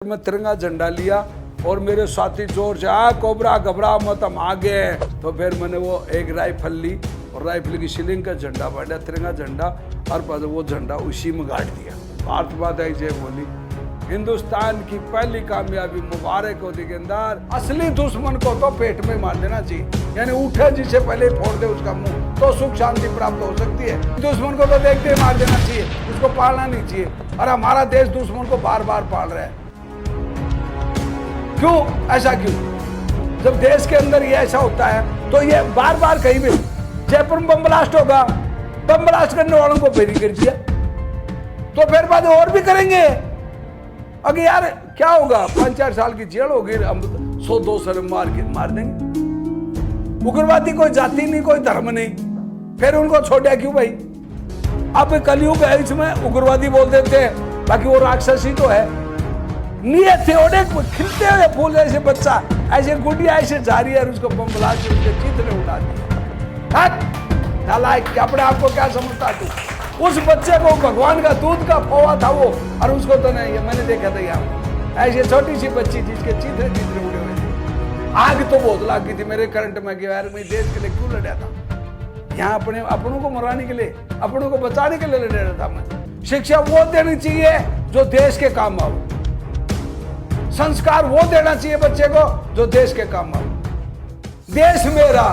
मैं तिरंगा झंडा लिया और मेरे साथी जोर से आ कोबरा घबरा मत हम आगे हैं। तो फिर मैंने वो एक राइफल ली और राइफल की सीलिंग का झंडा बांधा, तिरंगा झंडा, और बाद वो झंडा उसी में गाड़ दिया। भारत माता की जय बोली। हिंदुस्तान की पहली कामयाबी मुबारक हो दिगंदर। असली दुश्मन को तो पेट में मार देना चाहिए, यानी उठे जिसे पहले फोड़ दे उसका मुंह, तो सुख शांति प्राप्त हो सकती है। दुश्मन को तो देखते ही मार देना चाहिए, उसको पालना नहीं चाहिए। और हमारा देश दुश्मन को बार बार पाल रहा है। क्यों ऐसा क्यों? जब देश के अंदर ये ऐसा होता है तो ये बार बार कहीं भी जयपुर में बम ब्लास्ट होगा, बम ब्लास्ट करने वालों को बेरी कर दिया, तो फिर बाद और भी करेंगे। अगर यार क्या होगा, 5-4 साल की जेल होगी, हम 100-200 मार देंगे। उग्रवादी कोई जाति नहीं, कोई धर्म नहीं, फिर उनको छोड़ा क्यों भाई? अब कलयुग है, इसमें उग्रवादी बोल देते हैं, बाकी वो राक्षसी तो है। नियत थे और खिलते हुए फूल जैसे बच्चा ऐसे गुड़िया ऐसे जा रही है और उसको बम ब्लास्ट उसके चित्र उड़ा दिया। अपने आप को क्या समझता तू? उस बच्चे को भगवान का दूध का खोआ था वो, और उसको तो नहीं, मैंने देखा था यहाँ ऐसे छोटी सी बच्ची जिसके चित्र उड़े हुए थे। आग तो बहुत लगी थी मेरे करंट में कि यार मैं देश के लिए क्यों लड़ा था? यहाँ अपनों को मराने के लिए, अपनों को बचाने के लिए लड़ रहा था मैं। शिक्षा वो देनी चाहिए जो देश के काम आओ, संस्कार वो देना चाहिए बच्चे को जो देश के काम आओ। देश मेरा,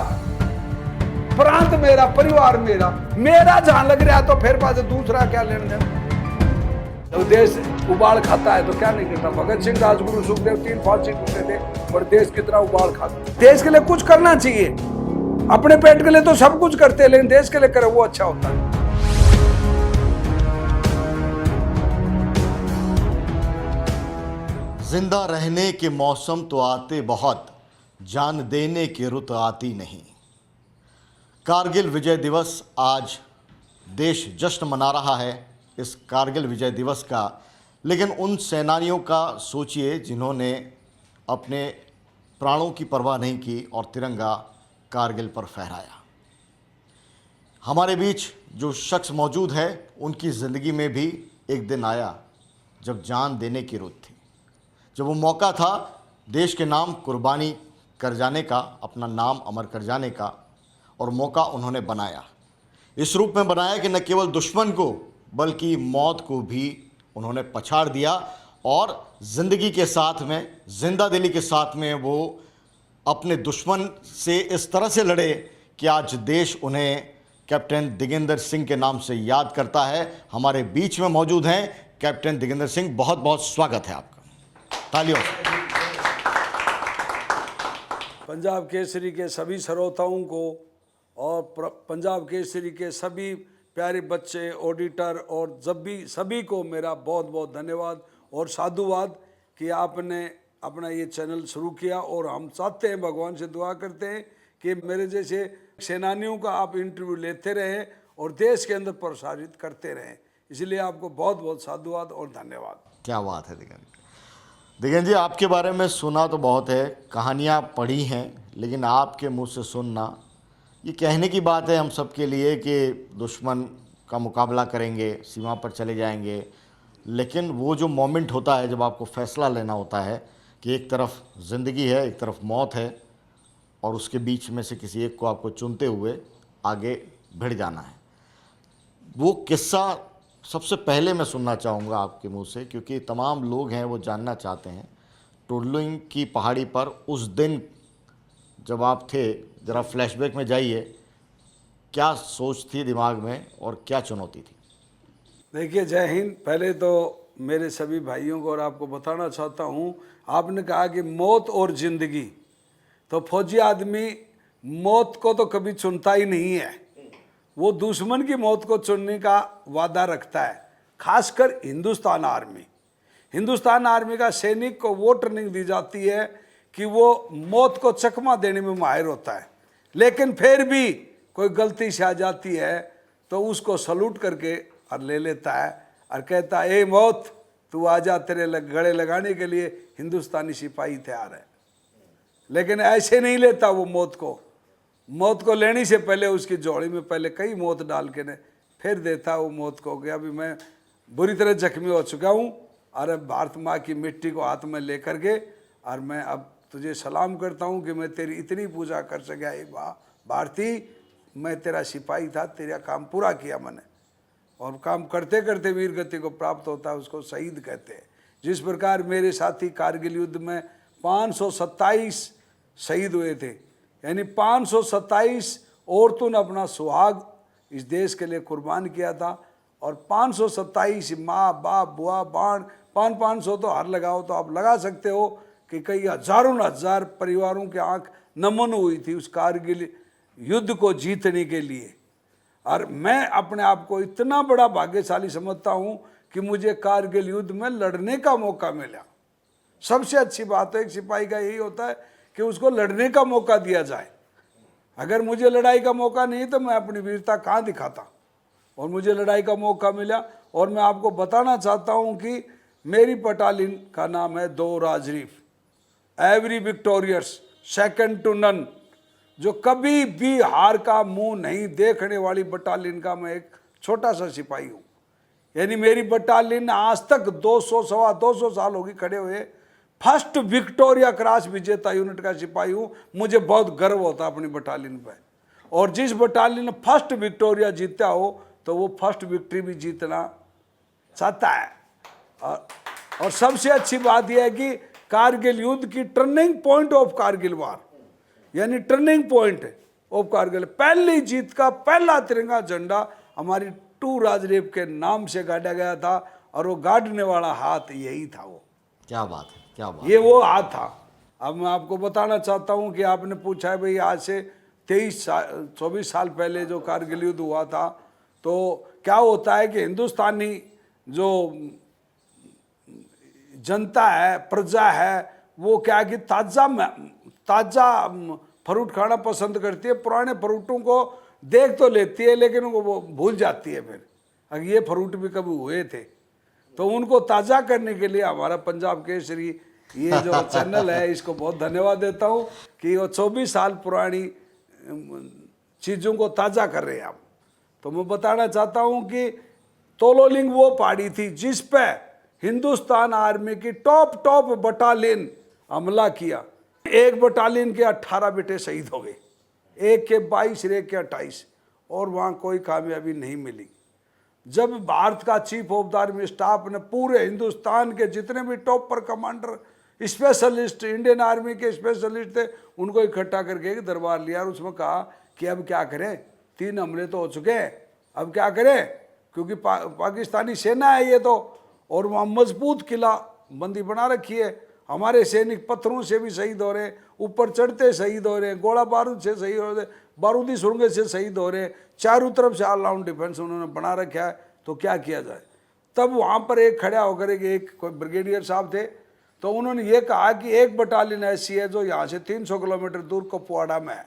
प्रांत मेरा, परिवार मेरा, मेरा जहां लग रहा तो फिर बाद दूसरा क्या लेना देना। तो देश उबाल खाता है तो क्या नहीं करता? भगत सिंह, राजगुरु, सुखदेव 3 फांसी टूटे थे और देश कितना उबाल खाता। देश के लिए कुछ करना चाहिए। अपने पेट के लिए तो सब कुछ करते हैं, लेकिन देश के लिए करे वो अच्छा होता है। जिंदा रहने के मौसम तो आते बहुत, जान देने की रुत आती नहीं। कारगिल विजय दिवस आज देश जश्न मना रहा है इस कारगिल विजय दिवस का, लेकिन उन सेनानियों का सोचिए जिन्होंने अपने प्राणों की परवाह नहीं की और तिरंगा कारगिल पर फहराया। हमारे बीच जो शख्स मौजूद है उनकी ज़िंदगी में भी एक दिन आया जब जान देने की रुत थी, जब वो मौका था देश के नाम कुर्बानी कर जाने का, अपना नाम अमर कर जाने का, और मौका उन्होंने बनाया। इस रूप में बनाया कि न केवल दुश्मन को बल्कि मौत को भी उन्होंने पछाड़ दिया, और ज़िंदगी के साथ में, जिंदा दिली के साथ में वो अपने दुश्मन से इस तरह से लड़े कि आज देश उन्हें कैप्टन दिगेंद्र सिंह के नाम से याद करता है। हमारे बीच में मौजूद हैं कैप्टन दिगेंद्र सिंह। बहुत बहुत स्वागत है आपका, तालियों से। पंजाब केसरी के सभी श्रोताओं को और पंजाब केसरी के सभी प्यारे बच्चे, ऑडिटर और जब भी सभी को मेरा बहुत बहुत धन्यवाद और साधुवाद कि आपने अपना ये चैनल शुरू किया। और हम चाहते हैं, भगवान से दुआ करते हैं कि मेरे जैसे सेनानियों का आप इंटरव्यू लेते रहें और देश के अंदर प्रसारित करते रहें। इसलिए आपको बहुत बहुत साधुवाद और धन्यवाद। क्या बात है दिगेंद्र जी, आपके बारे में सुना तो बहुत है, कहानियाँ पढ़ी हैं, लेकिन आपके मुंह से सुनना, ये कहने की बात है हम सब के लिए कि दुश्मन का मुकाबला करेंगे, सीमा पर चले जाएंगे, लेकिन वो जो मोमेंट होता है जब आपको फ़ैसला लेना होता है कि एक तरफ ज़िंदगी है, एक तरफ मौत है, और उसके बीच में से किसी एक को आपको चुनते हुए आगे बढ़ जाना है, वो किस्सा सबसे पहले मैं सुनना चाहूँगा आपके मुंह से, क्योंकि तमाम लोग हैं वो जानना चाहते हैं। टोडलिंग की पहाड़ी पर उस दिन जब आप थे, ज़रा फ्लैशबैक में जाइए, क्या सोच थी दिमाग में और क्या चुनौती थी? देखिए, जय हिंद। पहले तो मेरे सभी भाइयों को और आपको बताना चाहता हूँ, आपने कहा कि मौत और ज़िंदगी, तो फौजी आदमी मौत को तो कभी चुनता ही नहीं है, वो दुश्मन की मौत को चुनने का वादा रखता है। खासकर हिंदुस्तान आर्मी, हिंदुस्तान आर्मी का सैनिक को वो ट्रेनिंग दी जाती है कि वो मौत को चकमा देने में माहिर होता है, लेकिन फिर भी कोई गलती से आ जाती है तो उसको सलूट करके और ले लेता है और कहता है, ए मौत तू आजा, तेरे गले लगाने के लिए हिंदुस्तानी सिपाही तैयार है। लेकिन ऐसे नहीं लेता वो मौत को लेने से पहले उसकी जोड़ी में पहले कई मौत डाल के ने फिर देता वो मौत को कि अभी मैं बुरी तरह जख्मी हो चुका हूँ, अरे भारत माँ की मिट्टी को हाथ में लेकर के, और मैं अब तुझे सलाम करता हूँ कि मैं तेरी इतनी पूजा कर सका। भारती, मैं तेरा सिपाही था, तेरा काम पूरा किया मैंने, और काम करते करते वीर गति को प्राप्त होता है, उसको शहीद कहते हैं। जिस प्रकार मेरे साथी कारगिल युद्ध में 527 शहीद हुए थे, यानी 527 औरतों ने अपना सुहाग इस देश के लिए कुर्बान किया था, और 527 माँ बाप बुआ बाण 500 तो हर लगाओ तो आप लगा सकते हो कि कई हजारों हजार परिवारों की आंख नमन हुई थी उस कारगिल युद्ध को जीतने के लिए। और मैं अपने आप को इतना बड़ा भाग्यशाली समझता हूं कि मुझे कारगिल युद्ध में लड़ने का मौका मिला। सबसे अच्छी बात है एक सिपाही का यही होता है कि उसको लड़ने का मौका दिया जाए। अगर मुझे लड़ाई का मौका नहीं तो मैं अपनी वीरता कहाँ दिखाता, और मुझे लड़ाई का मौका मिला। और मैं आपको बताना चाहता हूं कि मेरी बटालियन का नाम है 2 राजरीफ, ever victorious, second to none, जो कभी भी हार का मुंह नहीं देखने वाली बटालियन का मैं एक छोटा सा सिपाही हूँ। यानी मेरी बटालियन आज तक 200 साल होगी खड़े हुए, फर्स्ट विक्टोरिया क्रॉस विजेता यूनिट का सिपाही हूँ। मुझे बहुत गर्व होता है अपनी बटालियन पर, और जिस बटालियन ने फर्स्ट विक्टोरिया जीता हो तो वो फर्स्ट विक्ट्री भी जीतना चाहता है। और सबसे अच्छी बात यह है कि कारगिल युद्ध की टर्निंग पॉइंट ऑफ कारगिल वार, यानी टर्निंग पॉइंट ऑफ कारगिल, पहली जीत का पहला तिरंगा झंडा हमारी 2 राजरीफ के नाम से गाड़ा गया था, और वो गाड़ने वाला हाथ यही था। वो क्या बात है, क्या बात। ये वो हाथ था। अब मैं आपको बताना चाहता हूँ कि आपने पूछा है भाई आज से 24 साल पहले जो कारगिल युद्ध हुआ था, तो क्या होता है कि हिंदुस्तानी जो जनता है, प्रजा है, वो क्या कि ताज़ा फ्रूट खाना पसंद करती है। पुराने फ्रूटों को देख तो लेती है लेकिन वो भूल जाती है फिर, अगर ये फ्रूट भी कभी हुए थे। तो उनको ताज़ा करने के लिए हमारा पंजाब केसरी ये जो चैनल है, इसको बहुत धन्यवाद देता हूँ कि वो 24 साल पुरानी चीज़ों को ताज़ा कर रहे हैं आप। तो मैं बताना चाहता हूँ कि तोलोलिंग वो पहाड़ी थी जिस पे हिंदुस्तान आर्मी की टॉप बटालियन हमला किया। एक बटालियन के 18 बेटे शहीद हो गए, एक के 22, एक के 28, और वहाँ कोई कामयाबी नहीं मिली। जब भारत का chief of the army staff ने पूरे हिंदुस्तान के जितने भी टॉप पर कमांडर, स्पेशलिस्ट, इंडियन आर्मी के स्पेशलिस्ट थे, उनको इकट्ठा करके एक दरबार लिया और उसमें कहा कि अब क्या करें, 3 हमले तो हो चुके हैं, अब क्या करें, क्योंकि पाकिस्तानी सेना है ये तो, और वहाँ मजबूत किला बंदी बना रखी है। हमारे सैनिक पत्थरों से भी शहीद हो रहे हैं, ऊपर चढ़ते शहीद हो रहे हैं, गोला बारूद से शहीद हो रहे हैं, बारूदी सुरंगें से शहीद हो रहे हैं, चारों तरफ से ऑल राउंड डिफेंस उन्होंने बना रखा है। तो क्या किया जाए। तब वहाँ पर एक खड़ा होकर एक कोई ब्रिगेडियर साहब थे, तो उन्होंने ये कहा कि एक बटालियन ऐसी है जो यहाँ से 300 किलोमीटर दूर कुपवाड़ा में है,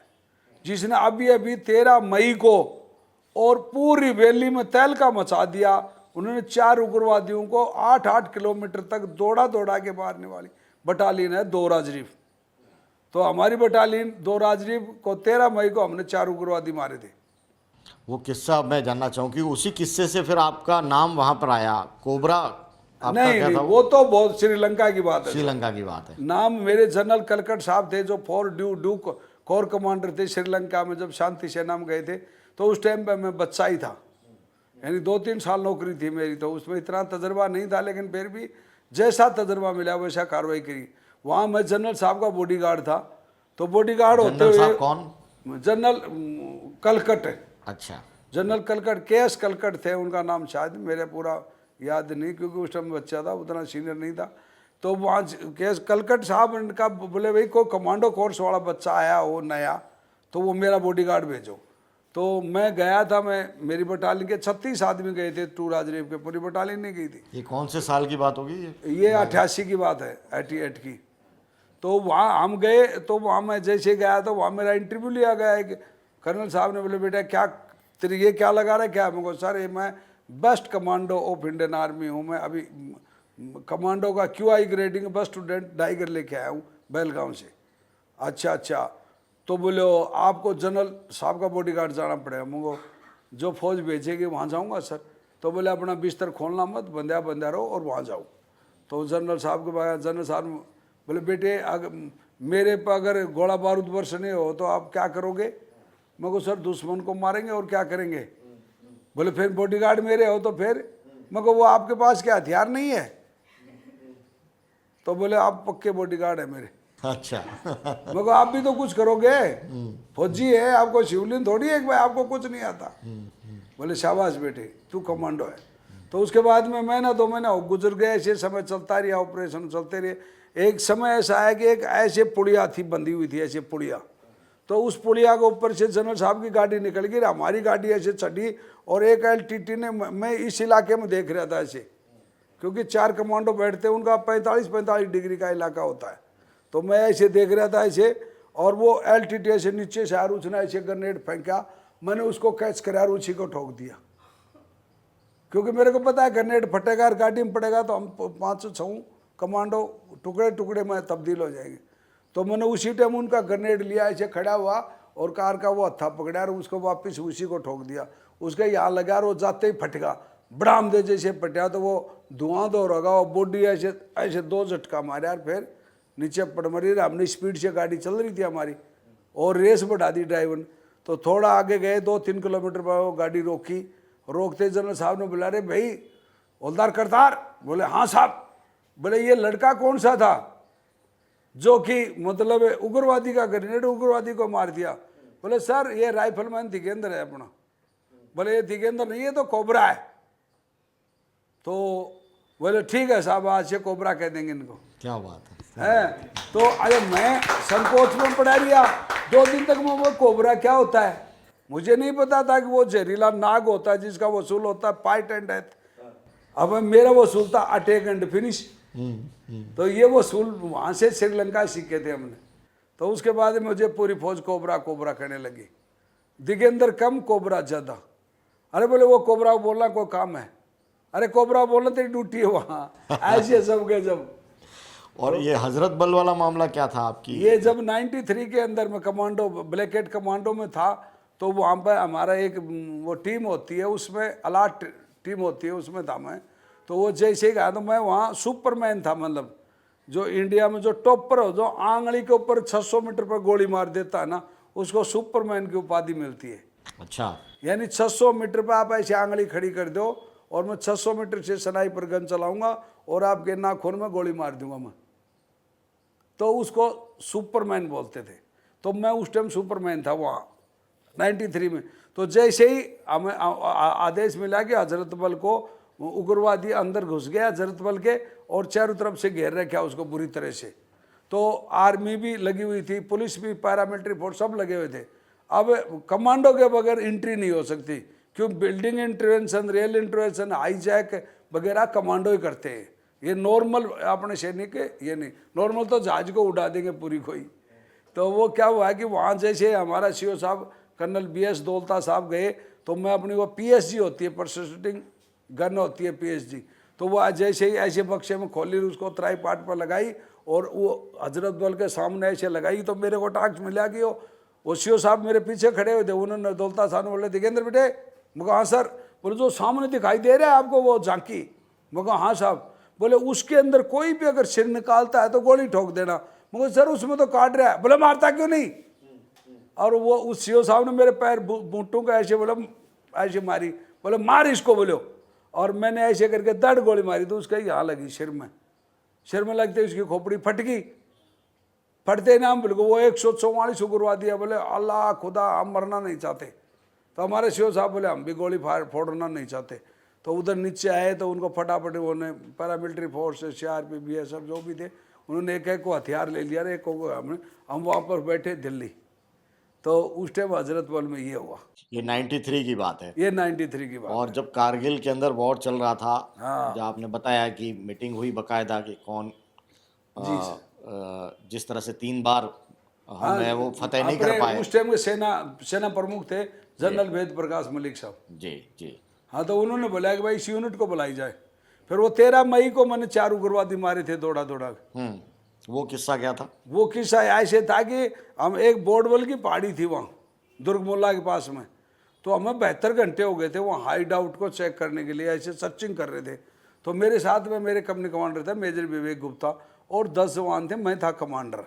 जिसने अभी 13 मई को और पूरी वैली में तहलका मचा दिया। उन्होंने 4 उग्रवादियों को 8-8 किलोमीटर तक दौड़ा के मारने वाली बटालियन है 2 राजरीफ। तो हमारी बटालियन 2 राजरीफ को 13 मई को हमने 4 उग्रवादी मारे थे। वो किस्सा मैं जानना चाहूँ कि उसी किस्से से फिर आपका नाम वहाँ पर आया, कोबरा आपका क्या नहीं, था? वो तो बहुत श्रीलंका की बात है। श्रीलंका की बात है। नाम मेरे जनरल कलकट साहब थे जो 4 ड्यू कोर कमांडर थे श्रीलंका में। जब शांति सेना में गए थे तो उस टाइम पे मैं बच्चा ही था, यानी 2-3 साल नौकरी थी मेरी, तो उसमें इतना तजर्बा नहीं था, लेकिन फिर भी जैसा तजर्बा मिला वैसा कार्रवाई करी। वहाँ मैं जनरल साहब का बॉडीगार्ड था। तो बॉडीगार्ड होते हुए कौन? जनरल कलकट। अच्छा, जनरल कलकट, KS कलकट थे उनका नाम, शायद मेरे पूरा याद नहीं क्योंकि उस टाइम बच्चा था, उतना सीनियर नहीं था। तो वहाँ KS कलकट साहब इनका बोले भाई कोई कमांडो कोर्स वाला बच्चा आया हो नया, तो वो मेरा बॉडीगार्ड भेजो। तो मैं गया था, मेरी बटालियन के 36 आदमी गए थे, 2 राजरीफ के, पूरी बटालियन नहीं गई थी। ये कौन से साल की बात होगी? ये 88 की बात है, 88 की। तो वहाँ हम गए, तो वहाँ मैं जैसे गया तो वहाँ मेरा इंटरव्यू लिया गया है कि कर्नल साहब ने बोले बेटा क्या तेरे ये क्या लगा रहा है क्या? मैं सर ये मैं best commando of Indian army हूँ, मैं अभी कमांडो का QI grading best student tiger लेके आया हूँ बेलगांव से। अच्छा, तो बोले आपको जनरल साहब का बॉडीगार्ड जाना पड़ेगा। मुझको जो फौज भेजेगी वहाँ जाऊँगा सर। तो बोले अपना बिस्तर खोलना मत, बंदा रहो और वहाँ जाओ। तो जनरल साहब के पास, जनरल साहब बोले बेटे अगर मेरे पर अगर गोला बारूद बरसने हो तो आप क्या करोगे? मैं को सर दुश्मन को मारेंगे और क्या करेंगे। बोले फिर बॉडीगार्ड मेरे हो तो फिर? मैं को वो आपके पास क्या हथियार नहीं है? तो बोले आप पक्के बॉडीगार्ड है मेरे। अच्छा। मैं को आप भी तो कुछ करोगे, फौजी है, आपको शिवलिंग थोड़ी है भाई आपको कुछ नहीं आता। बोले शाबाश बेटे तू कमांडो है। तो उसके बाद में महीना 2 महीना गुजर गए, ऐसे समय चलता रहा, ऑपरेशन चलते रहे। एक समय ऐसा आया कि एक ऐसे पुड़िया थी, बंधी हुई थी ऐसे पुड़िया, तो उस पुड़िया के ऊपर से जनरल साहब की गाड़ी निकल गई, हमारी गाड़ी ऐसे चढ़ी और एक LTT ने, मैं इस इलाके में देख रहा था ऐसे, क्योंकि 4 कमांडो बैठते हैं, उनका 45-45 डिग्री का इलाका होता है, तो मैं ऐसे देख रहा था ऐसे, और वो LTT ऐसे नीचे से यार उसने ऐसे ग्रेनेड फेंका, मैंने उसको कैच कर यार उसी को ठोक दिया, क्योंकि मेरे को पता है ग्रेनेड फटेगा और गाड़ी में पड़ेगा तो हम 5-6 कमांडो टुकड़े टुकड़े में तब्दील हो जाएंगे। तो मैंने उसी टाइम उनका ग्रेनेड लिया, ऐसे खड़ा हुआ और कार का वो हत्था पकड़ा और उसको वापस उसी को ठोक दिया। उसके यहाँ लगा और वो जाते ही फटका, बड़ाम दे जैसे फटा, तो वो धुआं दो रहा और बॉडी ऐसे ऐसे 2 झटका मारे यार, फिर नीचे पड़ मरी। हमने स्पीड से गाड़ी चल रही थी हमारी और रेस बढ़ा दी ड्राइवर ने, तो थोड़ा आगे गए 2-3 किलोमीटर पर वो गाड़ी रोकी। रोकते जनरल साहब ने बुला रहे भाई हवलदार करतार। बोले हाँ साहब। बोले ये लड़का कौन सा था जो कि मतलब उग्रवादी का ग्रेनेड उग्रवादी को मार दिया? बोले सर ये राइफलमैन दिगेंद्र है अपना। बोले ये दिगेंद्र नहीं, ये तो कोबरा है। तो बोले ठीक है साहब आज से कोबरा कह देंगे इनको। क्या बात है। तो अरे मैं संकोच में पड़ा रिया 2 दिन तक। मैं वो कोबरा क्या होता है मुझे नहीं पता था कि वो जहरीला नाग होता है जिसका वसूल होता है फाइट एंड डेथ। अब मेरा वसूल था अटैक एंड फिनिश। तो ये वसूल वहाँ से श्रीलंका सीखे थे हमने। तो उसके बाद मुझे पूरी फौज कोबरा कोबरा कहने लगी। दिगेंद्र कम कोबरा ज़्यादा। अरे बोले वो कोबरा बोलना कोई काम है? अरे कोबरा बोलना तेरी ड्यूटी है वहाँ। ऐसे सब गए जब। और ये हजरत बल वाला मामला क्या था आपकी? ये जब 93 के अंदर में कमांडो ब्लैक हेड कमांडो में था, तो वहाँ पर हमारा एक वो टीम होती है, उसमें अलर्ट टीम होती है, उसमें था मैं। तो वो जैसे ही गया तो मैं वहाँ सुपरमैन था, मतलब जो इंडिया में जो टॉपर हो, जो आंगली के ऊपर 600 मीटर पर गोली मार देता है ना, उसको सुपरमैन की उपाधि मिलती है। अच्छा। यानी 600 मीटर पर आप ऐसे आंगली खड़ी कर दो और मैं 600 मीटर से स्नाइपर गन चलाऊंगा और आपके नाखून में गोली मार दूंगा मैं, तो उसको सुपरमैन बोलते थे। तो मैं उस टाइम सुपरमैन था वहाँ 93 में। तो जैसे ही हमें आदेश मिला कि हजरत बल को उग्रवादी अंदर घुस गया हजरत बल के और चारों तरफ से घेर रखा उसको बुरी तरह से। तो आर्मी भी लगी हुई थी, पुलिस भी, पैरामिलिट्री फोर्स सब लगे हुए थे। अब कमांडो के बगैर एंट्री नहीं हो सकती, क्यों building intervention, rail intervention, hijack वगैरह कमांडो ही करते हैं। ये नॉर्मल अपने सैनिक ये नहीं, नॉर्मल तो जहाज को उड़ा देंगे पूरी कोई। तो वो क्या हुआ कि वहाँ जैसे हमारा CO साहब कर्नल BS दौलता साहब गए, तो मैं अपनी वो PSG होती है, परसिस्टिंग गन होती है PSG, तो वो जैसे ही ऐसे बक्से में खोली उसको त्राई पाट पर लगाई और वो हजरत बल के सामने ऐसे लगाई। तो मेरे को टास्क मिला कि वो CO साहब मेरे पीछे खड़े हुए थे, उन्होंने दौलता साहब ने बोले दिगेंद्र बेटे। मैं कहा हाँ सर। बोले जो सामने दिखाई दे रहा है आपको वो झांकी? मैं कहा हाँ साहब। बोले उसके अंदर कोई भी अगर सिर निकालता है तो गोली ठोक देना। मैं सर उसमें तो काट रहा है। बोले मारता क्यों नहीं? और वो उस CO साहब ने मेरे पैर बूटों को ऐसे बोले ऐसे मारी, बोले मार इसको बोलो। और मैंने ऐसे करके दड़ गोली मारी तो उसका यहाँ लगी सिर में लगते उसकी खोपड़ी फट गई। फटते ना हम बिल्कुल वो 144 उग्रवादी है। बोले अल्लाह खुदा हम मरना नहीं चाहते। तो हमारे CO साहब बोले हम भी गोली फोड़ना नहीं चाहते। तो उधर नीचे आए तो उनको फटाफट उन्होंने पैरामिलिट्री फोर्स, CRP, BSF जो भी थे, उन्होंने एक एक को हथियार ले लिया, एक को हम वहाँ पर बैठे दिल्ली। तो उस टाइम हजरत बल में ये हुआ। ये 93 की बात है। ये 93 की बात। और जब कारगिल के अंदर वॉर चल रहा था, हाँ। जब आपने बताया कि मीटिंग हुई बकायदा कि कौन जिस तरह से 3 बार हम है वो फतेह नहीं कर पाए। उस टाइम के सेना प्रमुख थे जनरल वेद प्रकाश मलिक साहब। जी जी। हाँ, तो उन्होंने बोला कि भाई इस यूनिट को बुलाई जाए। फिर वो 13 मई को मैंने 4 उग्रवादी मारे थे दौड़ा। वो किस्सा क्या था? वो किस्सा ऐसे था कि हम एक बोर्डवल की पहाड़ी थी वहाँ दुर्ग मोल्ला के पास में, तो हमें 72 घंटे हो गए थे वहाँ हाइड आउट को चेक करने के लिए, ऐसे सर्चिंग कर रहे थे। तो मेरे साथ में मेरे कंपनी कमांडर थे मेजर विवेक गुप्ता और 10 जवान थे, मैं था कमांडर।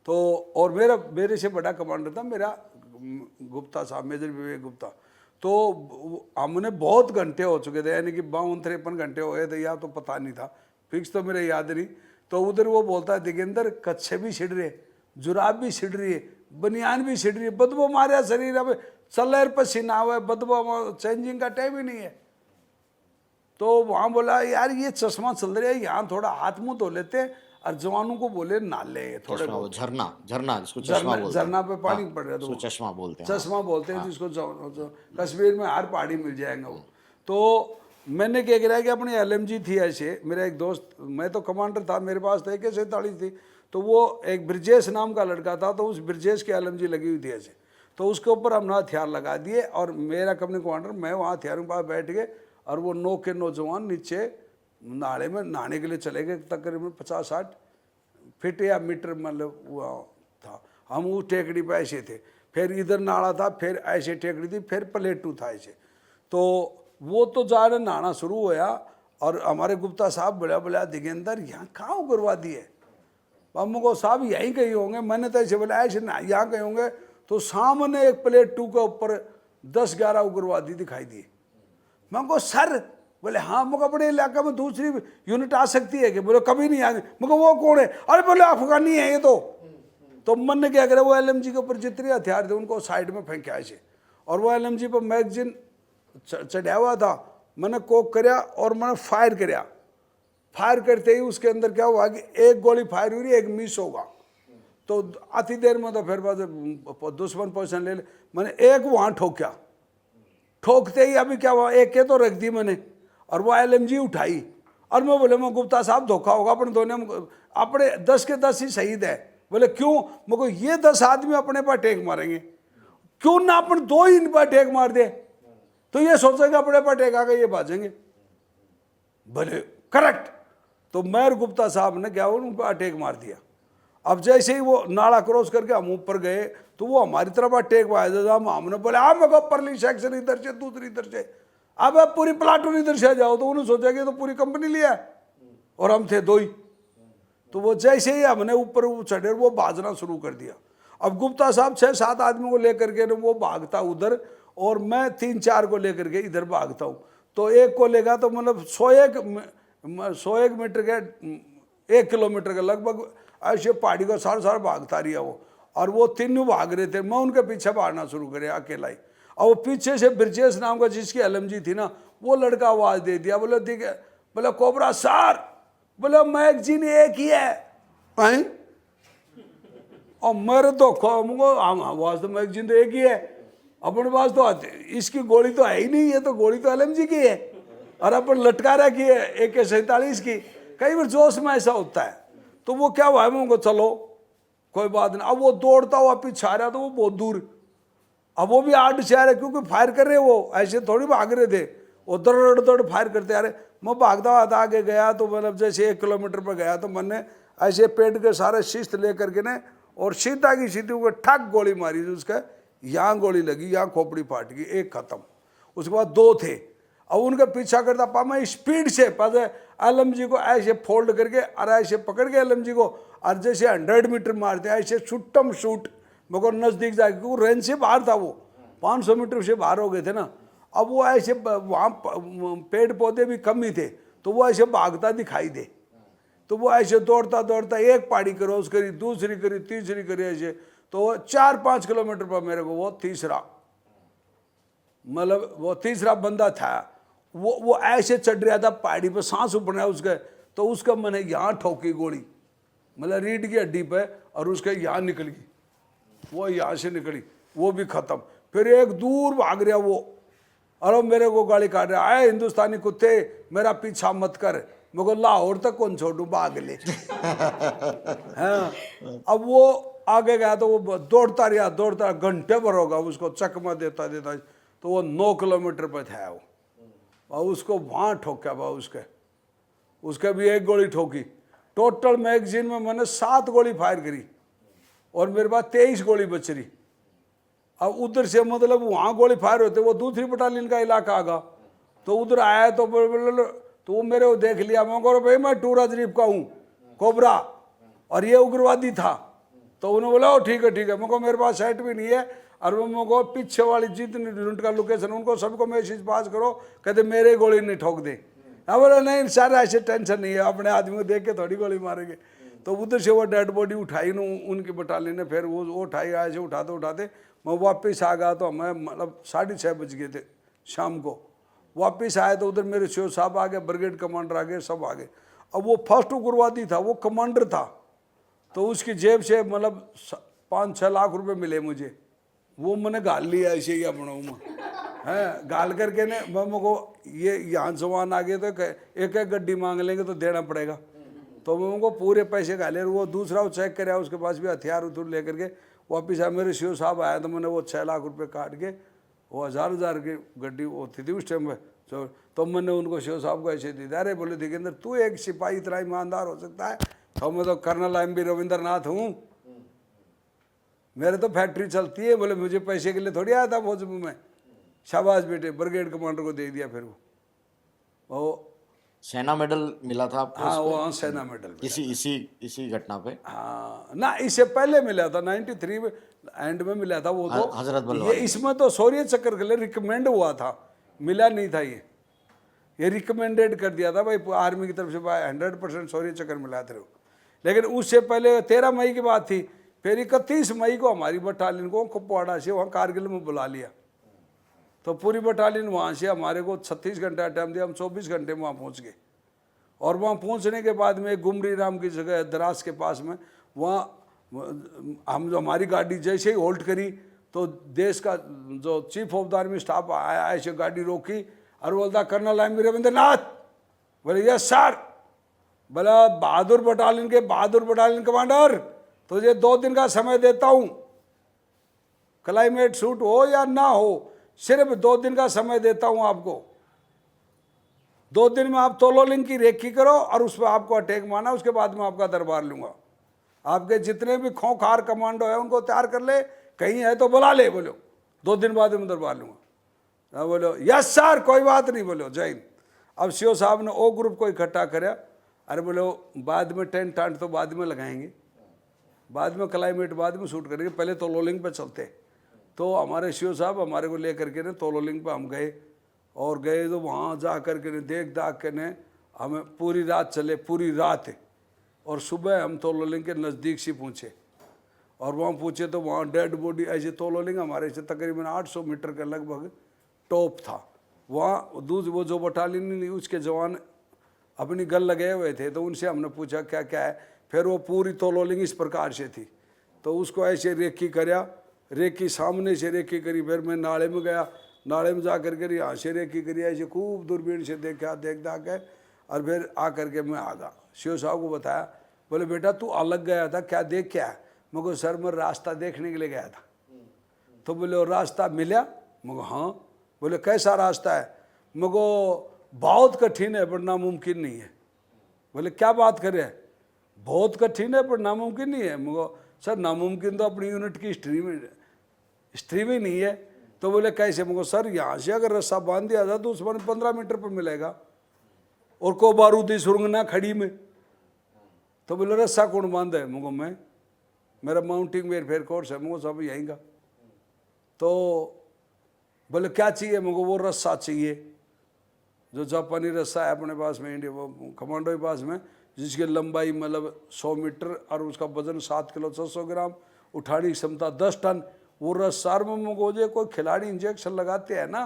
तो और मेरे से बड़ा कमांडर था मेरा गुप्ता साहब, मेजर विवेक गुप्ता। तो हमने बहुत घंटे हो चुके थे, यानी कि 52-53 घंटे हो गए थे, या तो पता नहीं था, फिक्स तो मेरे याद नहीं। तो उधर वो बोलता है दिगेंद्र कच्छे भी छिड़ रहे, जुराब भी छिड़ रही है, बनियान भी छिड़ रही है, बदबू मारे शरीर, अब चल पसीना हुआ, बदबू चेंजिंग का टाइम ही नहीं है। तो वहाँ बोला यार ये चश्मा चल रहा है, यहाँ थोड़ा हाथ मुंह धो लेते हैं, और जवानों को बोले नाले थोड़े चश्मा, वो झरना झरना जिसको चश्मा बोलते हैं। झरना पे पानी हाँ, पड़ रहा है, तो उसको चश्मा बोलते हैं। चश्मा बोलते हैं जिसको कश्मीर में हर पहाड़ी मिल जाएगा वो। तो मैंने क्या किया कि अपनी LMG थी ऐसे, मेरा एक दोस्त, मैं तो कमांडर था, मेरे पास तो AK-47 थी, तो वो एक ब्रजेश नाम का लड़का था, तो उस ब्रजेश की LMG लगी हुई थी ऐसे, तो उसके ऊपर हमने हथियार लगा दिए, और मेरा कंपनी कमांडर, मैं वहाँ हथियारों के पास बैठ गए, और वो 9 के 9 जवान नीचे नाले में नहाने के लिए चले गए, तकरीबन 50-60 फीट या मीटर मतलब वो था। हम उस टेकड़ी पे ऐसे थे, फिर इधर नाला था, फिर ऐसे टेकड़ी थी, फिर प्लेटू था ऐसे। तो वो तो जाने नहाना शुरू हुआ, और हमारे गुप्ता साहब बोला दिगेंद्र यहाँ कहाँ उगरवा दिए? हमको साहब यहीं कहीं होंगे। मैंने तो ऐसे बोला ऐसे ना यहाँ कहीं होंगे, तो सामने एक प्लेटू के ऊपर 10-11 उग्रवादी दिखाई दिए। मैं को सर, बोले हाँ। मैं अपने इलाके में दूसरी यूनिट आ सकती है कि? बोले कभी नहीं आगे। मैं वो कौन है? अरे बोले अफगानी है ये तो मन ने क्या करे, वो LMG के ऊपर जितने हथियार थे उनको साइड में फेंके ऐसे, और वो LMG पर मैगजीन चढ़ा हुआ था। मैंने कोक करया और मैंने फायर करया। फायर करते ही उसके अंदर क्या हुआ कि एक गोली फायर हुई, एक मिस होगा, तो आधी देर में तो फिर बाद दुश्मन पोजीशन ले मैंने एक वहाँ ठोक्या। ठोकते ही अभी क्या हुआ, एक के तो रख दी मैंने, और वो LMG उठाई, और मैं बोले मैं गुप्ता साहब धोखा होगा अपने दोनों, अपने 10 के 10 ही शहीद है। बोले क्यों? मेरे को ये 10 आदमी अपने पर अटैक मारेंगे, क्यों ना अपन 2 ही इन पर अटैक मार दे, तो ये सोचेंगे अपने पर अटैक आ गए ये भाजेंगे। बोले करेक्ट। तो मैं गुप्ता साहब ने क्या उन पर अटैक मार दिया। अब जैसे ही वो नाला क्रॉस करके हम ऊपर गए, तो वो हमारी तरफ अटैक आया। हमने बोले हाँ मेरे को परली सेक्शन इधर से, दूसरी इधर से, अब पूरी प्लाटून इधर से जाओ। तो उन्होंने सोचा कि तो पूरी कंपनी लिया, और हम थे 2 ही। तो वो जैसे ही हमने ऊपर चढ़े, वो भागना शुरू कर दिया। अब गुप्ता साहब 6-7 आदमी को लेकर के वो भागता उधर, और मैं 3-4 को लेकर के इधर भागता हूँ। तो एक को लेगा तो मतलब 101 मीटर के 1 किलोमीटर के लगभग ऐसे पहाड़ी को सार भागता रहा वो, और वो 3 भाग रहे थे। मैं उनके पीछे भागना शुरू करे अकेला ही, और वो पीछे से ब्रजेश नाम का जिसकी LMG थी ना, वो लड़का आवाज दे दिया, बोले ठीक है, बोले कोबरा सर, बोले मैगजीन एक ही है। और मेरे तो आवाज तो मैगजीन तो एक ही है, अपने पास तो इसकी गोली तो है ही नहीं है, तो गोली तो LMG की है, और अपन लटका रखी है AK-47 की। कई बार जोश में ऐसा होता है। तो वो क्या हुआ है, उनको चलो कोई बात नहीं। अब वो दौड़ता हुआ पीछे आ रहा, तो वो बहुत दूर, अब वो भी 8 से आ रहे, क्योंकि फायर कर रहे, वो ऐसे थोड़ी भाग रहे थे, वो दौड़ फायर करते आ रहे। मैं भागता हुआ आगे गया, तो मतलब जैसे 1 किलोमीटर पर गया, तो मैंने ऐसे पेड़ के सारे शिस्त लेकर के ने, और सीधा की सीधी को ठक गोली मारी। उसका यहाँ गोली लगी, यहाँ खोपड़ी फाट गई, एक खत्म। उसके बाद 2 थे, अब उनका पीछा करता पा मैं स्पीड से LMG को ऐसे फोल्ड करके, और ऐसे पकड़ के LMG को, और जैसे 100 मीटर मारते ऐसे शूटम शूट, मेरे को नज़दीक जाके, क्योंकि रेंज से बाहर था वो, 500 मीटर से बाहर हो गए थे ना। अब वो ऐसे वहाँ पेड़ पौधे भी कम ही थे, तो वो ऐसे भागता दिखाई दे। तो वो ऐसे दौड़ता एक पहाड़ी क्रॉस करी, दूसरी करी, तीसरी करी, ऐसे। तो 4-5 किलोमीटर पर मेरे को वो तीसरा बंदा था, वो ऐसे चढ़ रहा था पहाड़ी पे, सांस ऊपर उसके, तो उसका मैंने यहाँ ठोकी गोली, मतलब रीढ़ की हड्डी पे, और उसके यहाँ निकल गई, वो यहाँ से निकली, वो भी खत्म। फिर एक दूर भाग रहा वो, और मेरे को गाली काट रहा है, हिंदुस्तानी कुत्ते मेरा पीछा मत कर, मेरे को लाहौर तक कौन छोड़ू, भाग ले। हाँ, अब वो आगे गया, तो वो दौड़ता रहा, घंटे भर होगा उसको चकमा देता, तो वो 9 किलोमीटर पर था वो, और उसको वहाँ ठोका बा, उसके भी 1 गोली ठोकी। टोटल मैगजीन में मैंने 7 गोली फायर करी, और मेरे पास 23 गोली बच रही। अब उधर से मतलब वहाँ गोली फायर होते, वो दूसरी बटालियन का इलाका आगा, तो उधर आया, तो वो मेरे को देख लिया, मैं कह रहा भाई मैं टूरा शरीफ का हूँ कोबरा और ये उग्रवादी था। तो उन्होंने बोला ओ ठीक है मैं को मेरे पास सेट भी नहीं है और वो को पीछे वाली जितनी यूनिट का लोकेशन उनको सबको मैसेज पास करो, कहते मेरे गोली नहीं ठोक दे। हाँ बोला नहीं सर ऐसे टेंशन नहीं है, अपने आदमी को देख के थोड़ी गोली मारेंगे। तो उधर से वो डेड बॉडी उठाई उनकी बटालियन ने, फिर वो उठाई, ऐसे उठाते मैं वापस आ गया। तो हमें मतलब 6:30 बज गए थे शाम को। वापस आए तो उधर मेरे सीओ साहब आ गए, ब्रिगेड कमांडर आ गए, सब आ गए। अब वो फर्स्ट उग्रवादी था, वो कमांडर था, तो उसकी जेब से मतलब 5-6 लाख रुपए मिले मुझे। वो मैंने गाल लिया ऐसे ही अपना है, गाल करके ने मम्मा को ये यहाँ जवान आ गए तो एक गड्डी मांग लेंगे तो देना पड़ेगा। तो मम्मा को पूरे पैसे गाले। वो दूसरा वो चेक कराया, उसके पास भी हथियार उतर लेकर के वापिस आया। मेरे सीओ साहब आया तो मैंने वो 6 लाख रुपए काट के, वो 1000 की गड्डी होती थी उस टाइम पे, तो मैंने उनको सीओ साहब को ऐसे दे दिया। अरे बोले दिगेंद्र तू एक सिपाही इतना ईमानदार हो सकता है? तो मैं तो कर्नल एम.बी. रविंद्रनाथ हूँ, मेरे तो फैक्ट्री चलती है। बोले मुझे पैसे के लिए थोड़ी आया था फौज में। शाबाश बेटे, ब्रिगेड कमांडर को दे दिया। फिर वो सेना मेडल मिला था आपको? हाँ वो सेना मेडल इसी घटना पे? हाँ ना, इससे पहले मिला था 93 में एंड में मिला था वो। तो हजरत बल ये इसमें तो शौर्य चक्र के लिए रिकमेंड हुआ था, मिला नहीं था। ये रिकमेंडेड कर दिया था भाई आर्मी की तरफ से 100% शौर्य चक्र मिला था। लेकिन उससे पहले 13 मई की बात थी। फिर 31 मई को हमारी बटालियन को कुपवाड़ा से वहाँ कारगिल में बुला लिया। तो पूरी बटालियन वहाँ से हमारे को 36 घंटा टाइम दिया, हम 24 घंटे में वहाँ पहुँच गए। और वहाँ पहुँचने के बाद में गुमरी राम की जगह द्रास के पास में, वहाँ हम जो हमारी गाड़ी जैसे ही होल्ड करी तो देश का जो chief of the army staff आया, ऐसे गाड़ी रोकी और बोलता कर्नल एम.बी. रविंद्रनाथ। बोले यस सर। बोला बहादुर बटालियन कमांडर, तुझे 2 दिन का समय देता हूँ, क्लाइमेट सूट हो या ना हो, सिर्फ 2 दिन का समय देता हूँ आपको। 2 दिन में आप तोलोलिंग की रेकी करो और उस पर आपको अटैक मारना, उसके बाद में आपका दरबार लूँगा। आपके जितने भी खोखार कमांडो है उनको तैयार कर ले, कहीं है तो बुला ले। बोलो 2 दिन बाद में दरबार लूँगा। बोलो यस सर, कोई बात नहीं। बोलो जय हिंद। अब सीओ साहब ने ओ ग्रुप को इकट्ठा कराया। अरे बोलो बाद में टेंट टांट तो बाद में लगाएंगे, बाद में क्लाइमेट बाद में शूट करेंगे, पहले तोलोलिंग पे चलते। तो हमारे सीओ साहब हमारे को लेकर के ने तोलोलिंग पे हम गए, और गए तो वहाँ जा कर के देख दाख के ने हमें पूरी रात चले, पूरी रात। और सुबह हम तोलोलिंग के नज़दीक से पहुँचे, और वहाँ पूछे तो वहाँ डेड बॉडी ऐसे तोलोलिंग हमारे से तकरीबन 800 मीटर का लगभग टॉप था। वहाँ वो जो बटालियन उसके जवान अपनी गल लगे हुए थे, तो उनसे हमने पूछा क्या क्या है। फिर वो पूरी तोलोलिंग इस प्रकार से थी, तो उसको ऐसे रेकी करया, रेकी सामने से रेकी करी। फिर मैं नाले में गया, नाले में जा करके यहाँ से रेकी करी, ऐसे खूब दूरबीन से देखा, देख दाख के, और फिर आ करके मैं आ गया। सीओ साहब को बताया। बोले बेटा तू अलग गया था, क्या देख क्या है? मैं को सर मैं रास्ता देखने के लिए गया था। तो बोले और रास्ता मिला? मैं को हाँ। बोले कैसा रास्ता है? मैं को बहुत कठिन है पर नामुमकिन नहीं है। बोले क्या बात कर रहे हैं? बहुत कठिन है पर नामुमकिन नहीं है। मैं को सर नामुमकिन तो अपनी यूनिट की हिस्ट्री में नहीं है। तो बोले कैसे? मैं को सर यहाँ से अगर रस्सा बांध दिया था तो उसमें 15 मीटर पर मिलेगा, और को बारूदी सुरंग ना खड़ी में। तो बोले रस्सा कौन बांधा है? मैं को मैं, मेरा माउंटिंग वेरफेयर कोर्स है, मैं को सब यहीं का। तो बोले क्या चाहिए? मैं को वो रस्सा चाहिए जो जापानी रस्सा है अपने पास में, इंडिया वो कमांडो के पास में, जिसकी लंबाई मतलब 100 मीटर और उसका वजन 7 किलो 600 ग्राम, उठाने की क्षमता 10 टन। वो रस्सार में मुझे कोई खिलाड़ी इंजेक्शन लगाते हैं ना,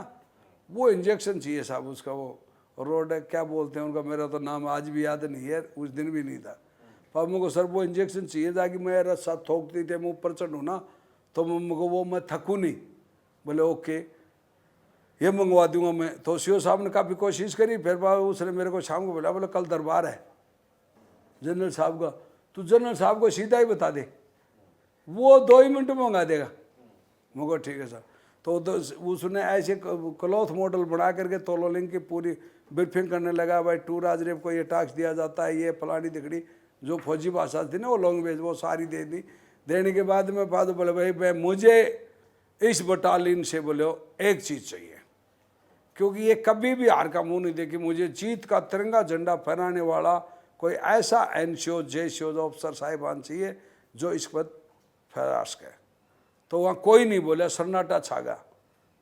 वो इंजेक्शन चाहिए साहब। उसका वो रोड है, क्या बोलते हैं उनका, मेरा तो नाम आज भी याद नहीं है, उस दिन भी नहीं था। पर मुझको सर वो इंजेक्शन चाहिए ताकि मैं रस्सा थोकती थे मैं ऊपर चढ़ूँ ना, तो मुझको वो मैं थकूँ नहीं। बोले ओके ये मंगवा दूंगा मैं। तो सीओ साहब ने काफ़ी कोशिश करी। फिर उसने मेरे को शाम को बोला, बोले कल दरबार है जनरल साहब का, तू जनरल साहब को सीधा ही बता दे, वो 2 ही मिनट में मंगा देगा। मुझको ठीक है सर। तो उसने ऐसे क्लॉथ मॉडल बना करके तोलोलिंग की पूरी ब्रीफिंग करने लगा। भाई टूर आजरेब को ये टास्क दिया जाता है, ये फलानी दिखड़ी जो फौजी भाषा थी ना वो लैंग्वेज वो सारी दे दी। देने के बाद में बोले भाई मुझे इस बटालियन से बोले एक चीज़ चाहिए, क्योंकि ये कभी भी हार का मुंह नहीं देखी। मुझे जीत का तिरंगा झंडा फहराने वाला कोई ऐसा एनसीओ जेसीओ ऑफिसर साहिबान चाहिए जो इस पर फहरा सके। तो वहाँ कोई नहीं बोला, सन्नाटा छा गया।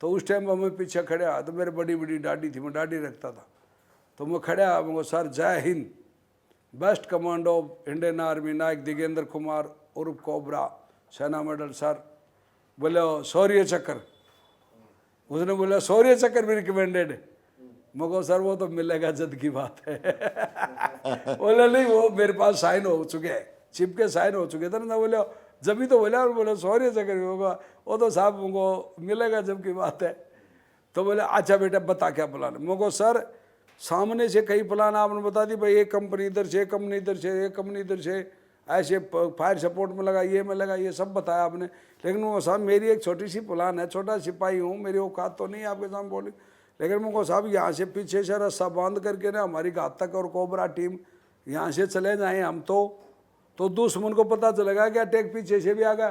तो उस टाइम मैं पीछे खड़े आ, तो मेरे बड़ी बड़ी दाढ़ी थी, मैं दाढ़ी रखता था। तो मैं खड़े आ, मैं सर जय हिंद, best commando of Indian army नायक दिगेंद्र कुमार उर्फ कोबरा, सेना मेडल सर। बोले शौर्य चक्र, उसने बोला शौर्य चक्र भी रिकमेंडेड है। मगर सर वो तो मिलेगा जद की बात है। बोले नहीं, वो मेरे पास साइन हो चुके हैं, चिप के साइन हो चुके थे ना। बोले जब भी तो बोला, और बोले शौर्य चक्र भी होगा, वो तो साहब मुझको मिलेगा जब की बात है। तो बोले अच्छा बेटा बता क्या प्लान है। मगर सर सामने से कई प्लान आपने बता दी, भाई एक कंपनी इधर से, एक कंपनी इधर से, एक कंपनी इधर से, ऐसे फायर सपोर्ट में लगा, ये में लगा, ये सब बताया आपने। लेकिन वो साहब मेरी एक छोटी सी प्लान है, छोटा सिपाही हूँ, मेरी औकात तो नहीं आपके सामने बोली। लेकिन मुझको साहब यहाँ से पीछे से रस्सा बांध करके ना हमारी घातक और कोबरा टीम यहाँ से चले जाएँ हम तो दुश्मन को पता चलेगा कि अटैक पीछे से भी आ गया,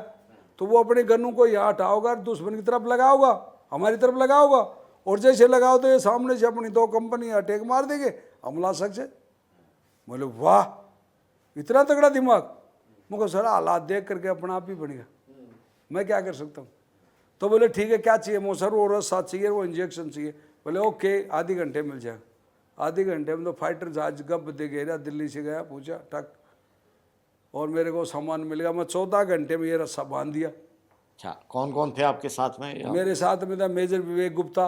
तो वो अपने गन्नों को यहाँ हटाओगा, दुश्मन की तरफ लगाओगा, हमारी तरफ लगाओगा, और जैसे लगाओ तो ये सामने से अपनी 2 कंपनी अटैक मार देंगे, हम ला सकते। बोले वाह इतना तगड़ा दिमाग। मुझको सर हालात देख करके अपना आप ही बन गया, मैं क्या कर सकता हूँ। तो बोले ठीक है क्या चाहिए। मो सर वो रस्सा चाहिए, वो इंजेक्शन चाहिए। बोले ओके आधे घंटे मिल जाएगा। आधे घंटे में तो फाइटर जहाज गप दे गया, दिल्ली से गया, पूछा टक, और मेरे को सामान मिल गया। मैं 14 घंटे में ये रस्सा बांध दिया। अच्छा, कौन कौन थे आपके साथ में? मेरे साथ में था मेजर विवेक गुप्ता,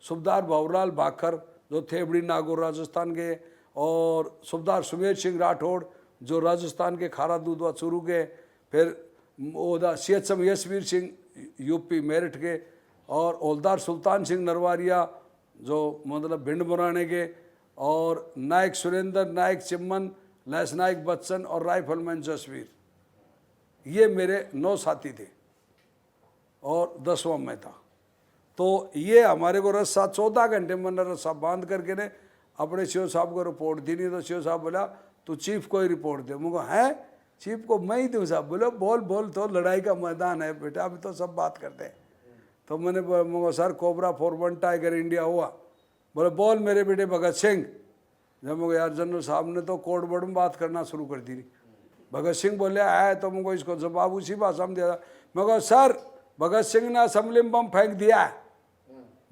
सूबेदार बाबूलाल भाखर जो थेबड़ी नागौर राजस्थान के, और सूबेदार सुमेर सिंह राठौड़ जो राजस्थान के खारा दूधवा चूरू के, फिर ओदा CHM यशवीर सिंह यूपी मेरठ के, और हौलदार सुल्तान सिंह नरवारिया जो मतलब भिंड मुराने के, और नायक सुरेंद्र, नायक चिम्मन, लैस नायक बच्चन और राइफलमैन जसवीर। ये मेरे 9 साथी थे और 10वां मैं था। तो ये हमारे को रस्सा 14 घंटे में रस्सा बांध करके ने अपने सीओ साहब को रिपोर्ट दी। नहीं तो सीओ साहब बोला तू चीफ को ही रिपोर्ट दे। मुझको है चीफ को मैं ही दूँ साहब। बोलो बोल बोल, तो लड़ाई का मैदान है बेटा, अभी तो सब बात करते हैं। तो मैंने मुझको सर कोबरा 41 टाइगर इंडिया हुआ। बोले बोल मेरे बेटे भगत सिंह। जब मुझे यार जनरल साहब ने तो कोड वर्ड में बात करना शुरू कर दी। भगत सिंह बोले आए, तो मुझको इसको जवाब उसी भाषा में दिया। मैं कहा सर भगत सिंह ने असेंबली में बम फेंक दिया है।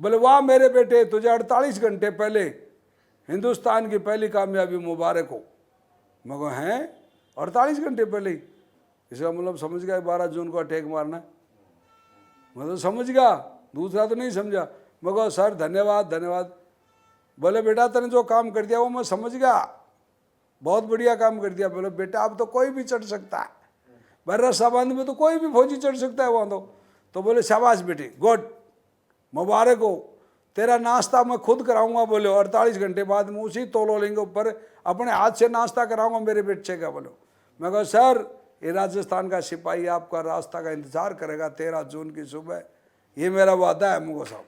बोले वाह मेरे बेटे, तुझे 48 घंटे पहले हिंदुस्तान की पहली कामयाबी मुबारक हो। मैं कहा हैं 48 घंटे पहले ही, इसका मतलब समझ गया 12 जून को अटैक मारना है। मैं तो समझ गया, दूसरा तो नहीं समझा। मैं कहा सर धन्यवाद धन्यवाद। बोले बेटा तूने जो काम कर दिया वो मैं समझ गया, बहुत बढ़िया काम कर दिया। बोले बेटा अब तो कोई भी चढ़ सकता है, बर्रा साबंद में तो कोई भी फौजी चढ़ सकता है वहाँ तो बोले शाबाश बेटे गुड, मुबारक हो, तेरा नाश्ता मैं खुद कराऊंगा। बोले 48 घंटे बाद मैं उसी तोलोलिंग के ऊपर अपने हाथ से नाश्ता कराऊंगा मेरे बच्चे का। बोलो मैं कहा सर ये राजस्थान का सिपाही आपका रास्ता का इंतजार करेगा 13 जून की सुबह, ये मेरा वादा है मुझको साहब।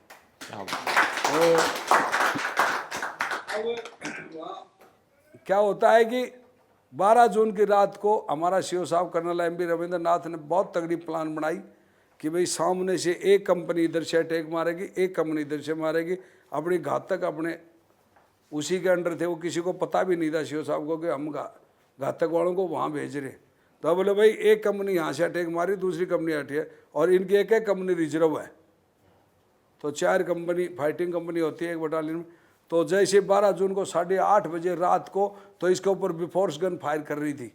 क्या होता है कि 12 जून की रात को हमारा सीओ साहब कर्नल MB रविंद्रनाथ ने बहुत तगड़ी प्लान बनाई कि भाई सामने से एक कंपनी इधर से अटैक मारेगी, एक कंपनी इधर से मारेगी। अपनी घातक अपने उसी के अंडर थे, वो किसी को पता भी नहीं था सीओ साहब को कि हम घातक वालों को वहाँ भेज रहे। तो बोले भाई एक कंपनी यहाँ से अटैक मारी, दूसरी कंपनी हटी है, और इनकी एक एक कंपनी रिजर्व है। तो 4 कंपनी फाइटिंग कंपनी होती है एक बटालियन में। तो जैसे 12 जून को 8:30 बजे रात को तो इसके ऊपर बिफोर्स गन फायर कर रही थी,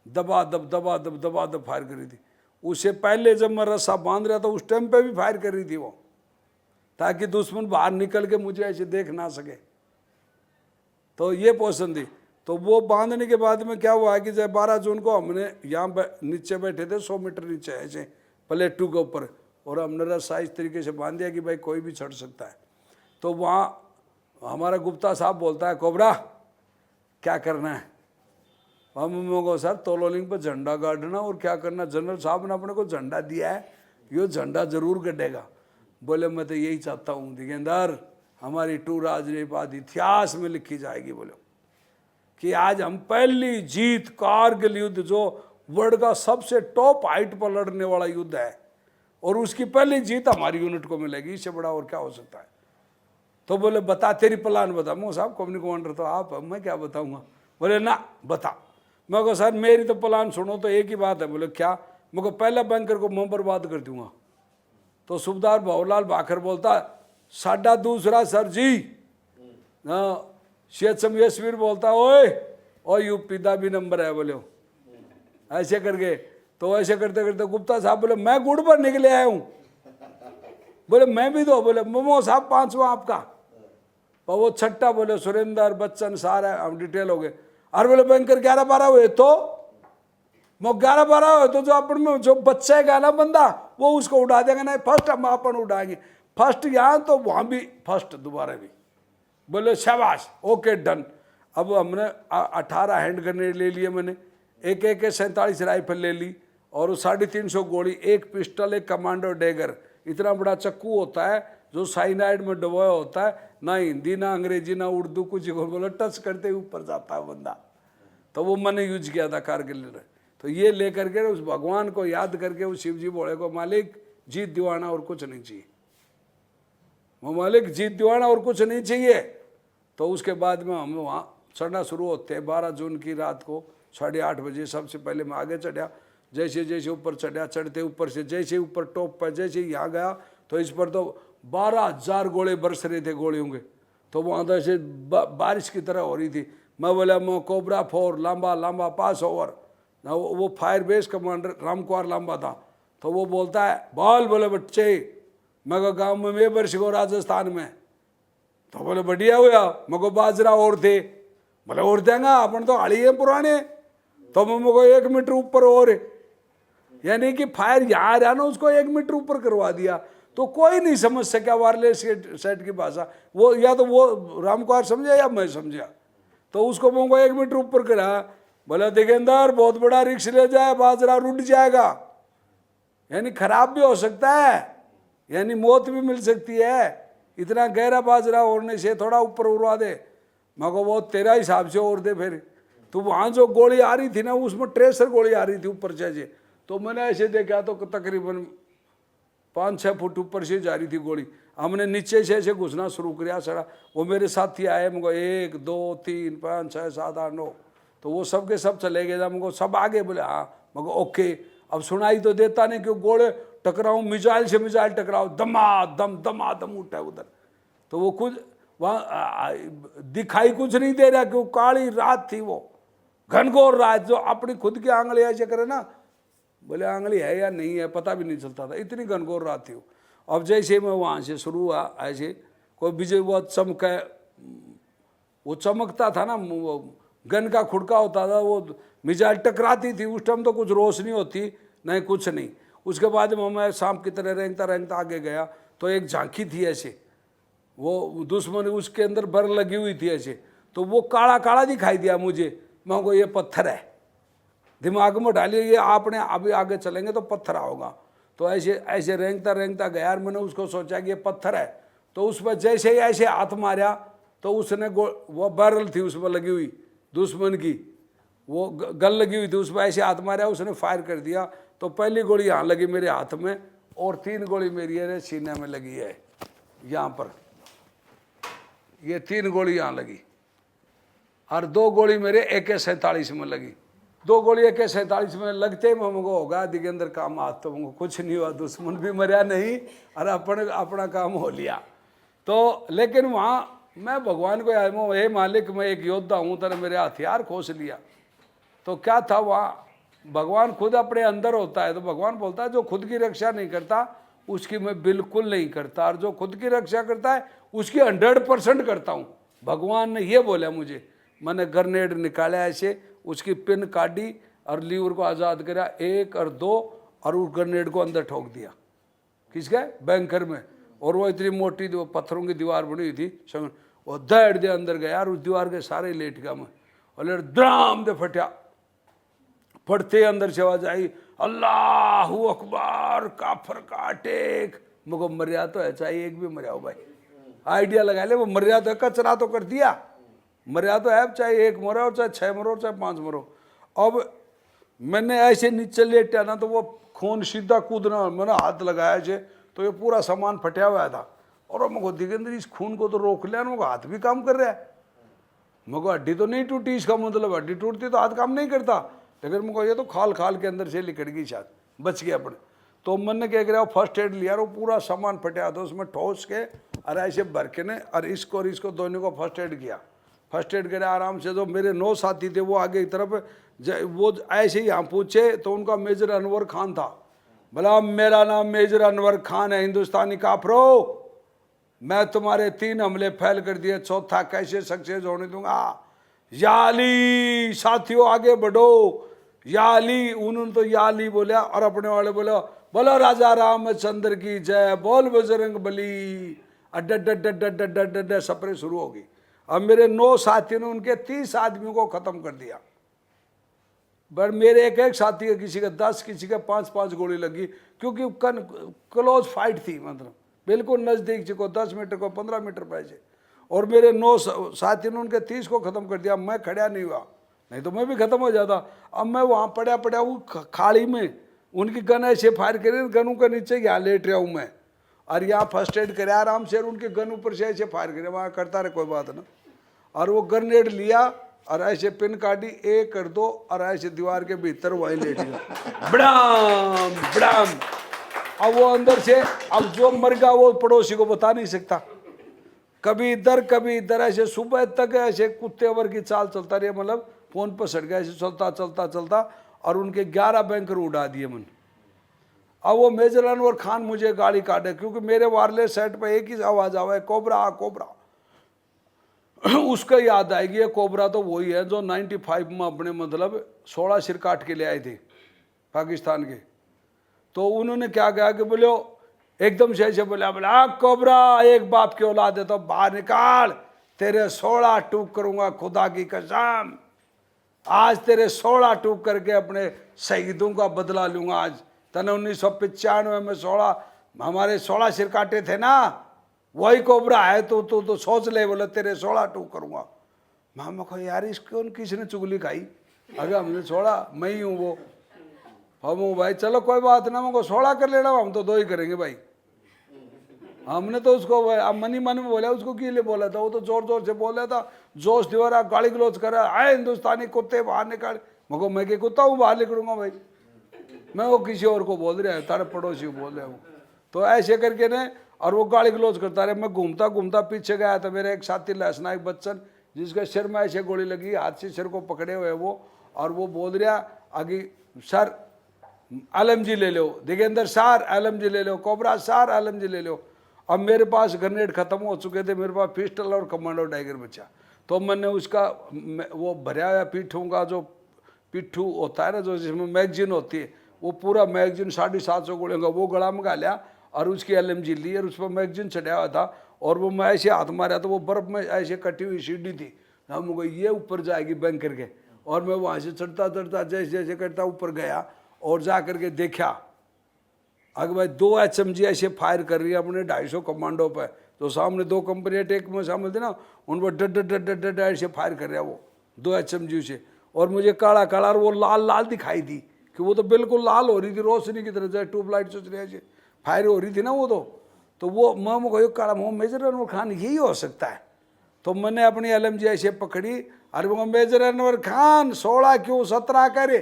दबा दब फायर कर रही थी। उससे पहले जब मैं रस्सा बांध रहा था उस टाइम पे भी फायर कर रही थी वो, ताकि दुश्मन बाहर निकल के मुझे ऐसे देख ना सके। तो ये पोजीशन थी। तो वो बांधने के बाद में क्या हुआ कि जब 12 जून को हमने यहाँ नीचे बैठे थे 100 मीटर नीचे ऐसे प्लेटू के ऊपर, और हमने रस्सा इस तरीके से बांध दिया कि भाई कोई भी चढ़ सकता है। तो वहाँ हमारा गुप्ता साहब बोलता है कोबरा क्या करना है। हम को सर तोलोलिंग पर झंडा गाड़ना और क्या करना, जनरल साहब ने अपने को झंडा दिया है, यो झंडा जरूर गड़ेगा। बोले मैं तो यही चाहता हूँ दिगेंदर, हमारी टूर आज बात इतिहास में लिखी जाएगी। बोले कि आज हम पहली जीत कारगिल युद्ध जो वर्ल्ड का सबसे टॉप हाइट पर लड़ने वाला युद्ध है, और उसकी पहली जीत हमारी यूनिट को मिलेगी, इससे बड़ा और क्या हो सकता है। तो बोले बता तेरी प्लान बता। मैं साहब कंपनी कमांडर तो आप, मैं क्या बताऊंगा। बोले ना बता। मैं कहा सर मेरी तो प्लान सुनो तो एक ही बात है। बोले क्या। मैं को पहला बैंकर को मैं बर्बाद कर दूंगा। तो सूबेदार भावलाल भाकर बोलता साडा दूसरा सर जी। सीएचएम यशवीर बोलता ओए ओ यूपी का भी नंबर है। बोले ऐसे करके, तो ऐसे करते करते गुप्ता साहब बोले मैं गुड़ पर निकले आया हूं। बोले मैं भी दो। बोले मोमो साहब 5वां आपका। और वो छठा बोले सुरेंद्र बच्चन सारा हम डिटेल हो गए। और बोले बैंकर 11-12 हुए तो मैं 11-12 हुए तो जो अपन में जो बच्चा है ना बंदा वो उसको उड़ा देगा। नहीं फर्स्ट हम अपन उड़ाएंगे। फर्स्ट यहाँ तो वहां भी फर्स्ट दोबारा भी। बोले शाबाश ओके डन। अब हमने 18 हैंड ग्रेनेड ले लिए मैंने, एक AK-47 राइफल ले ली और 350 गोली, एक पिस्टल, एक कमांडो डैगर। इतना बड़ा चक्कू होता है जो साइनाइड में डुबोया होता है, ना हिंदी ना अंग्रेजी ना उर्दू कुछ। बोले टच करते ही ऊपर जाता है बंदा। तो वो मैंने यूज किया था कारगिल में। तो ये लेकर के उस भगवान को याद करके उस शिव जी बोले को मालिक जीत दिवाना और कुछ नहीं चाहिए, वो मालिक जीत दिवाना और कुछ नहीं चाहिए। तो उसके बाद में हम वहाँ चढ़ना शुरू होते हैं। 12 जून की रात को 8:30 बजे सबसे पहले मैं आगे चढ़ा। जैसे जैसे ऊपर चढ़ा, चढ़ते ऊपर से जैसे ऊपर टॉप पर जैसे यहाँ गया तो इस पर तो 12,000 गोले बरस रहे थे गोलियों के। तो वहाँ तो ऐसे बारिश की तरह हो रही थी। मैं बोला मैं cobra 4 Lamba Lamba pass over ना। वो fire base commander Ramkumar Lamba था। तो वो बोलता है बोल। बोले बच्चे मैं को गाँव में मैं वर्ष को राजस्थान में। तो बोले बढ़िया हुआ। मैं को बाजरा और थे। बोले और देंगा अपन तो हाड़ी है पुराने। तो मैं को 1 मीटर ऊपर और, यानी कि फायर यहाँ रहा ना उसको 1 मीटर ऊपर करवा दिया। तो कोई नहीं समझ सका वायरलेस सेट की भाषा। वो या तो वो रामकुमार समझा या मैं समझा। तो उसको मैं को 1 मीटर ऊपर करा। बोला दिगेंदर बहुत बड़ा रिक्स ले जाए, बाजरा रुट जाएगा, यानी खराब भी हो सकता है, यानी मौत भी मिल सकती है। इतना गहरा बाजरा ओढ़ने से थोड़ा ऊपर उड़वा दे। मैं को वो तेरा हिसाब से और दे फिर। तो वहाँ जो गोली आ रही थी ना उसमें ट्रेसर गोली आ रही थी ऊपर से। तो मैंने ऐसे देखा तो तकरीबन 5-6 फुट ऊपर से जा रही थी गोली। हमने नीचे से ऐसे घुसना शुरू किया सड़ा। वो मेरे साथी आए, मुझको 1 2 3 5 6 7 8 9। तो वो सब के सब चले गए। मुझको सब आगे बोले हाँ। मुझको ओके। अब सुनाई तो देता नहीं क्यों गोले टकराऊँ, मिसाइल से मिसाइल टकराओ, दमादम उठा उधर। तो वो कुछ वहाँ दिखाई कुछ नहीं दे रहा क्यों काली रात थी, वो घनघोर रात। जो अपनी खुद की आंगली ऐसे करे ना, बोले आंगली है या नहीं है पता भी नहीं चलता था, इतनी घनघोर रात थी वो। अब जैसे मैं वहाँ से शुरू हुआ ऐसे कोई विजय वो चमका, वो चमकता था ना, वो गन का खुड़का होता था, वो मिसाइल टकराती थी। उस टाइम तो कुछ रोशनी होती नहीं कुछ नहीं। उसके बाद में मैं सांप की तरह रेंगता रेंगता आगे गया तो एक झांकी थी ऐसे, वो दुश्मन उसके अंदर बर लगी हुई थी ऐसे। तो वो काला काला दिखाई दिया मुझे। मैं को ये पत्थर है, दिमाग में डालिए ये आपने अभी आगे चलेंगे तो पत्थर आओगा। तो ऐसे ऐसे रेंगता रेंगता गया और मैंने उसको सोचा कि ये पत्थर है। तो उस पर जैसे ही ऐसे हाथ मारा तो उसने वो बैरल थी उसमें लगी हुई दुश्मन की, वो गल लगी हुई थी, उस पर ऐसे हाथ मारा, उसने फायर कर दिया। तो पहली गोली यहाँ लगी मेरे हाथ में और 3 गोली मेरी सीने में लगी है यहाँ पर, ये 3 गोली यहाँ लगी और 2 गोली मेरे AK-47 में लगी। 2 गोली AK-47 में लगते ही हमको होगा दिगेंद्र काम आज तो हमको कुछ नहीं हुआ, दुश्मन भी मरा नहीं और अपना काम हो लिया। तो लेकिन वहाँ मैं भगवान को याद में हे मालिक मैं एक योद्धा हूँ, तेरे मेरे हथियार खोस लिया। तो क्या था वहाँ भगवान खुद अपने अंदर होता है। तो भगवान बोलता है जो खुद की रक्षा नहीं करता उसकी मैं बिल्कुल नहीं करता, और जो खुद की रक्षा करता है उसकी 100% करता हूँ। भगवान ने ये बोला मुझे। मैंने ग्रेनेड निकाला ऐसे, उसकी पिन काटी और लीवर को आज़ाद करा 1 और 2 और उस ग्रेनेड को अंदर ठोक दिया किसके बैंकर में। और वो इतनी मोटी पत्थरों की दीवार बनी हुई थी, वो दौड़ दे अंदर गया और उस दीवार के सारे लेट गया मैं, और द्राम दे फटा। फटते अंदर से आवाज आई अल्लाहू अकबर काफर का अटैक। मुझको मरिया तो है, चाहे एक भी मरिया हो भाई, आइडिया लगा ले। वो मरिया तो कचरा तो कर दिया, मरिया तो है, चाहे 1 मरो चाहे 6 मरो चाहे 5 मरो। अब मैंने ऐसे नीचे लेटा ना तो वो खून सीधा कूदना, मैंने हाथ लगाया ऐसे तो ये पूरा सामान फटा हुआ था और मैं दिगेंद्र इस खून को तो रोक लिया, मेरे हाथ भी काम कर रहा है। मेरे हड्डी तो नहीं टूटी, इसका मतलब हड्डी टूटती तो हाथ काम नहीं करता, लेकिन मुझको ये तो खाल खाल के अंदर से लिकड़ गई, शायद बच गया अपने। तो मैंने क्या किया, फर्स्ट एड लिया, वो पूरा सामान फटा था उसमें ठोस के और ऐसे भर के ने और इसको दोनों को फर्स्ट एड किया। फर्स्ट एड करे आराम से। जो मेरे 9 साथी थे वो आगे की तरफ वो ऐसे ही यहाँ पूछे तो उनका मेजर अनवर खान था। बोला मेरा नाम मेजर अनवर खान है, हिंदुस्तानी काफरो, मैं तुम्हारे 3 हमले फैल कर दिए, चौथा कैसे सक्सेस होने दूंगा। या अली साथियों आगे बढ़ो, या अली। उन्होंने तो या अली बोला और अपने वाले बोला बोलो राजा रामचंद्र की जय, बोल बजरंग बली। अड्डा सपरे शुरू हो गई। अब मेरे 9 साथियों ने उनके 30 आदमियों को खत्म कर दिया। पर मेरे एक साथी का किसी का 10, किसी का 5-5 गोली लगी, क्योंकि क्लोज फाइट थी, मतलब बिल्कुल नज़दीक से, को 10 मीटर को 15 मीटर पैसे। और मेरे 9 साथियों ने उनके 30 को ख़त्म कर दिया। मैं खड़ा नहीं हुआ, नहीं तो मैं भी ख़त्म हो जाता। अब मैं वहाँ पड़ा हूँ खाड़ी में, उनकी गन ऐसे फायर करे, गनों के नीचे यहाँ लेट रहा हूँ मैं, और यहाँ फर्स्ट एड करे आराम से, और उनके गन ऊपर से ऐसे फायर करे, वहाँ करता रहे कोई बात ना। और वो ग्रेनेड लिया और ऐसे पिन काटी, 1 कर 2 और ऐसे दीवार के भीतर वहीं लेट गया, बड़ाम बड़ाम। अब वो अंदर से, अब जो मर गया वो पड़ोसी को बता नहीं सकता, कभी इधर ऐसे सुबह तक ऐसे कुत्ते वर की चाल चलता रही, मतलब फोन पर सट गया ऐसे चलता और उनके 11 बैंकर उड़ा दिए मन। अब वो मेजर अनवर खान मुझे गाड़ी काटे, क्योंकि मेरे वायरलेस सेट पर एक ही आवाज़ आवा है, कोबरा कोबरा। उसका याद आएगी, ये कोबरा तो वही है जो 95 में अपने मतलब 16 सिर काट के ले आए थे पाकिस्तान के। तो उन्होंने क्या कहा कि बोलो एकदम से ऐसे बोला कोबरा एक बाप की औलाद है तो बाहर निकाल, तेरे 16 टूक करूंगा खुदा की कसम, आज तेरे 16 टूक करके अपने शहीदों का बदला लूंगा। आज तने 1995 में 16 हमारे 16 सिर काटे थे ना, वही कोबरा है। तो सोच ले, बोले तेरे 16 टूक करूंगा। मामा को यार इसको किसने चुगली खाई, अगर हमने 16 मैं ही हूँ वो, हम भाई चलो कोई बात ना, हमको 16 कर लेना, हम तो 2 ही करेंगे भाई। हमने तो उसको मन ही मन में बोला, उसको के लिए बोला था, वो तो जोर जोर से बोल रहा था, जोश दिवारा गाली गलौज कर रहा है, हिंदुस्तानी कुत्ते बाहर निकाल। मको मैं के कुत्ता हूँ बाहर निकलूंगा भाई, मैं वो किसी और को बोल रहा है, तारे पड़ोसी को बोल रहा हूँ। तो ऐसे करके ने, और वो गाली गलौज करता रहे। मैं घूमता घूमता पीछे गया था, मेरा एक साथी लहसनायक बच्चन, जिसके सिर में ऐसे गोली लगी, हाथ से सिर को पकड़े हुए वो, और वो बोल रहा आगे सर LMG ले लो, दिगेंद्र सर LMG ले लो, कोबरा सर LMG ले लो। अब मेरे पास ग्रेनेड खत्म हो चुके थे, मेरे पास पिस्टल और कमांडो टाइगर बचा। तो मैंने उसका वो भरा हुआ पिट्ठू का जो पिट्ठू होता है ना, जो जिसमें मैगजीन होती है, वो पूरा मैगजीन 750 गोलियों का वो गला में लिया, और उसकी LMG ली और उस पर मैगजीन चढ़ाया हुआ था। और वो मैं ऐसे हाथ मारा तो वो बर्फ में ऐसे कटी हुई सीढ़ी थी, हमको ये ऊपर जाएगी बैंकर के, और मैं वहाँ से चढ़ता जैसे जैसे करता ऊपर गया, और जा करके देखा अगर भाई 2 HMG ऐसे फायर कर रही है अपने 250 कमांडो पर। तो सामने 2 कंपनी टेक में शामिल थी ना, उन पर डड ऐसे फायर कर रहा है वो 2 HMG से। और मुझे काला काला और वो लाल लाल दिखाई दी, कि वो तो बिल्कुल लाल हो रही थी, रोशनी की तरह, जैसे ट्यूबलाइट सोच रही है फायर हो रही थी ना वो। तो वो मैं को काला मोह मेजर अनवर खान यही हो सकता है। तो मैंने अपनी LMG ऐसे पकड़ी, अरे वो मेजर अनवर खान 16 क्यों 17 करे।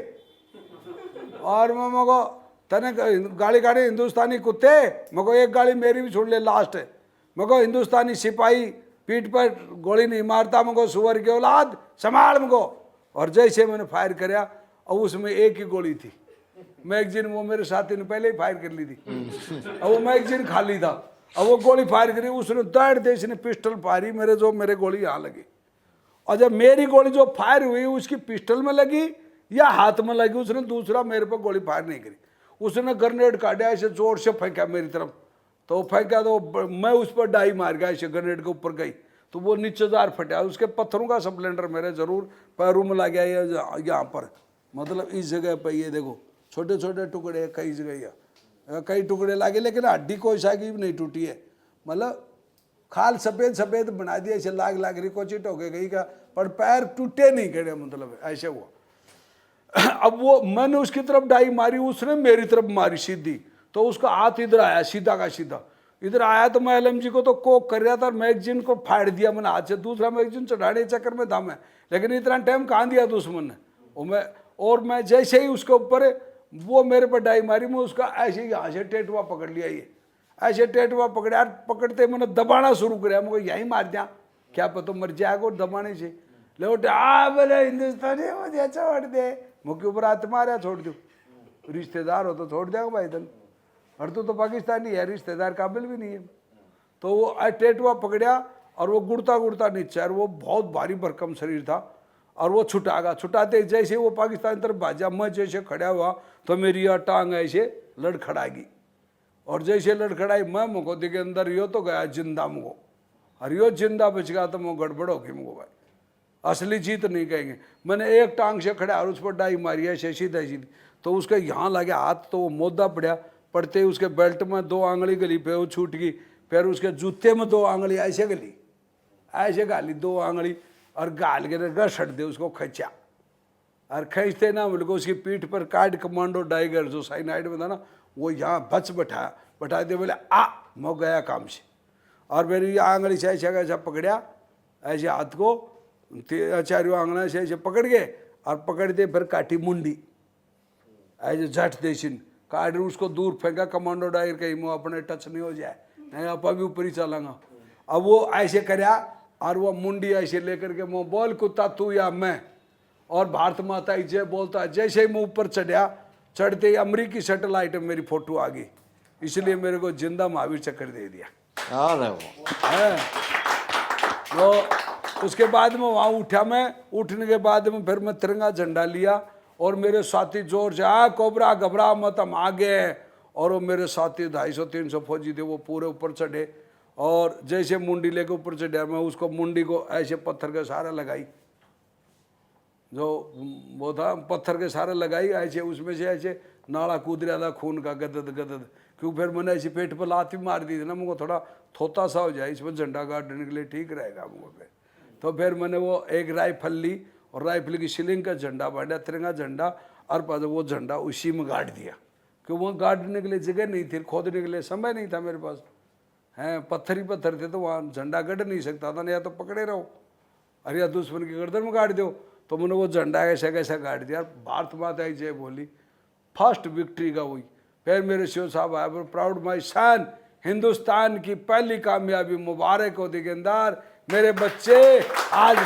और मैं मको तने गाड़ी हिंदुस्तानी कुत्ते, मको एक गाड़ी मेरी भी छोड़ ले लास्ट है, मको हिंदुस्तानी सिपाही पीठ पर गोली नहीं मारता, मको सुअर की औलाद संभाल मको। और जैसे मैंने फायर कराया, और उसमें एक ही गोली थी, मैगजीन वो मेरे साथी ने पहले ही फायर कर ली थी, और वो मैगजीन खाली था। अब वो गोली फायर करी, उसने दौड़ दे, इसने पिस्टल फायरी, मेरे गोली यहाँ लगी। और जब मेरी गोली जो फायर हुई उसकी पिस्टल में लगी या हाथ में लगी, उसने दूसरा मेरे पर गोली फायर नहीं करी, उसने ग्रेनेड काटा ऐसे जोर से फेंका मेरी तरफ। तो फेंका तो मैं उस पर डाई मार गया, ऐसे ग्रेनेड के ऊपर गई तो वो नीचे जार फटा, उसके पत्थरों का स्प्लेंडर मेरे जरूर पैरों में लग गया, यहाँ पर मतलब इस जगह पर, ये देखो छोटे छोटे टुकड़े कई जगह, कई टुकड़े लगे, लेकिन हड्डी कोई सा की भी नहीं टूटी है, मतलब खाल सफ़ेद सफ़ेद बना दिया, ऐसे लाग रही कोचिट हो गई का, पर पैर टूटे नहीं गए, मतलब ऐसे हुआ। अब वो मैंने उसकी तरफ डाई मारी, उसने मेरी तरफ मारी सीधी, तो उसका हाथ इधर आया सीधा का सीधा, इधर आया तो मैं एलएमजी को तो कोक कर रहा था, मैगजीन को फाड़ दिया मैंने हाथ से, दूसरा मैगजीन चढ़ाने के चक्कर में था मैं, लेकिन इतना टाइम कहाँ दिया दुश्मन ने। और मैं जैसे ही उसके ऊपर वो मेरे पर डाई मारी, मैं उसका ऐसे ही यहाँ से टेटुआ पकड़ लिया, ये ऐसे टेटुआ पकड़ा, पकड़ते मैंने दबाना शुरू किया, मुझे यहीं मार दिया, क्या पता मर जाएगा दबाने से। लौटे बोले हिंदुस्तानी मुझे छोड़ दे, मुझे ऊपर हाथ मारा, छोड़ दो, रिश्तेदार हो तो छोड़ देगा भाई धन, और तो पाकिस्तानी है, रिश्तेदार काबिल भी नहीं है। तो वो टेटुआ पकड़ा और वो गुड़ता गुड़ता नीचे, और वो बहुत भारी भरकम शरीर था, और वो छुटागा, छुटाते जैसे वो पाकिस्तान तरफ भाजा, मैं जैसे खड़ा हुआ तो मेरी यह टांग ऐसे लड़खड़ाएगी, और जैसे लड़खड़ाई मैं मुझको दिखे अंदर यो तो गया जिंदा मुझको, और यो जिंदा बच गया तो मुझ गड़बड़ होगी मुझको भाई, असली जीत नहीं कहेंगे। मैंने एक टांग से खड़ा और उस पर डाई मारी ऐसे सीधा सीधी, तो उसके यहाँ लगे हाथ, तो वो मोदा पड़ा, पड़ते ही उसके बेल्ट में 2 आंगली गली पे वो छूट गई, फिर उसके जूते में 2 आंगली ऐसे गली, ऐसे गाली 2 आंगली, और गाल के घसट दे उसको, खींचा, और खींचते ना बोले उसकी पीठ पर कार्ड कमांडो डाइगर जो साइनाइड में था ना, वो यहाँ बच बैठा दे, बोले मैं गया काम से, और मेरी आंगली से ऐसा ऐसा पकड़ा, ऐसे हाथ को चारों आंगना से ऐसे पकड़ गए, और पकड़ते फिर काटी मुंडी, ऐसे झट देशिन काट उसको दूर फेंका, कमांडो डाइगर कहीं मुँह अपने टच नहीं हो जाए, नहीं आप अभी ऊपर ही चलांगा। अब वो ऐसे करया, और वो मुंडी ऐसे लेकर के मुँह, बोल कुत्ता तू या मैं, और भारत माता ही जय बोलता। जैसे ही मैं ऊपर चढ़ा, चढ़ते ही अमरीकी सैटेलाइट में मेरी फोटो आ गई, इसलिए मेरे को जिंदा महावीर चक्र दे दिया। अरे वो है तो उसके बाद में वहाँ उठा मैं, उठने के बाद में फिर मैं तिरंगा झंडा लिया, और मेरे साथी जोर से कोबरा घबरा मत हम आगे हैं, और वो मेरे साथी 250-300 फौजी थे, वो पूरे ऊपर चढ़े, और जैसे मुंडी लेके ऊपर चढ़ा, मैं उसको मुंडी को ऐसे पत्थर के सहारा लगाई, जो वो था पत्थर के सहारे लगाई, ऐसे उसमें से ऐसे नाला कूद रहा था खून का गदद गदद, क्योंकि फिर मैंने ऐसे पेट पर लात भी मार दी थी ना, मुझको थोड़ा थोता सा हो जाए, इसमें झंडा गाड़ने के लिए ठीक रहेगा मुझको। फिर तो फिर मैंने वो एक राइफल ली, और राइफल की सीलिंग का झंडा बांधा, तिरंगा झंडा, और बाद वो झंडा उसी में गाड़ दिया, क्योंकि वहाँ गाड़ने के लिए जगह नहीं थी, खोदने के लिए समय नहीं था मेरे पास, हैं पत्थर ही पत्थर थे, तो वहाँ झंडा गड़ नहीं सकता था, या तो पकड़े रहो, अरे या दुश्मन की गर्दन में गाड़ दो। तो मैंने वो झंडा ऐसा कैसा गाड़ दिया, भारत माता ही जय बोली, फर्स्ट विक्ट्री का हुई। फिर मेरे शिव साहब आए, प्राउड माई सन, हिंदुस्तान की पहली कामयाबी मुबारक हो दिगंदार, मेरे बच्चे आज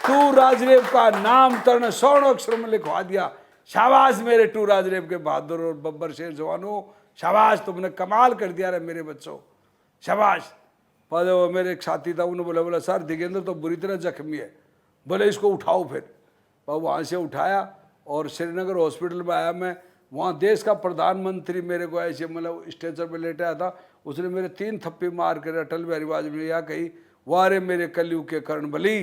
टू राजरेव का नाम तरण स्वर्ण अक्षर में लिखवा दिया, शाबाश मेरे टू राजरेव के बहादुर और बब्बर शेर जवानों, शाबाश तुमने कमाल कर दिया रे मेरे बच्चों, शाबाश। पर वो मेरे एक साथी था, उन्होंने बोला सर दिगेंद्र तो बुरी तरह जख्मी है, बोले इसको उठाओ। फिर वहाँ से उठाया और श्रीनगर हॉस्पिटल में आया मैं, वहाँ देश का प्रधानमंत्री मेरे को ऐसे मतलब स्ट्रेचर पे लेटाया था, उसने मेरे 3 थप्पी मार कर अटल बिहारी वाजपेयी या कही वारे मेरे कलयुग के कर्ण बली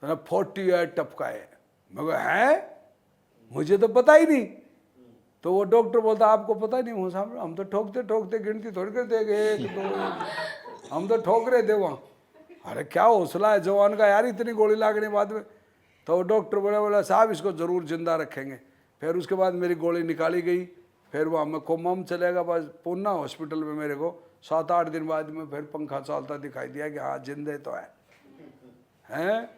48 टपकाए। मैं कहा है मुझे तो पता ही नहीं। तो वो डॉक्टर बोलता आपको पता ही नहीं, हम तो ठोकते ठोकते गिनती थोड़ी करते 1 2 हम तो ठोक रहे थे वहाँ। अरे क्या हौसला है जवान का यार, इतनी गोली लागने बाद में। तो डॉक्टर बोला साहब इसको ज़रूर जिंदा रखेंगे। फिर उसके बाद मेरी गोली निकाली गई, फिर वहाँ मैं कोमा में चलेगा बस पूना हॉस्पिटल में मेरे को 7-8 दिन बाद में फिर पंखा चलता दिखाई दिया कि हाँ जिंदे तो है, हैं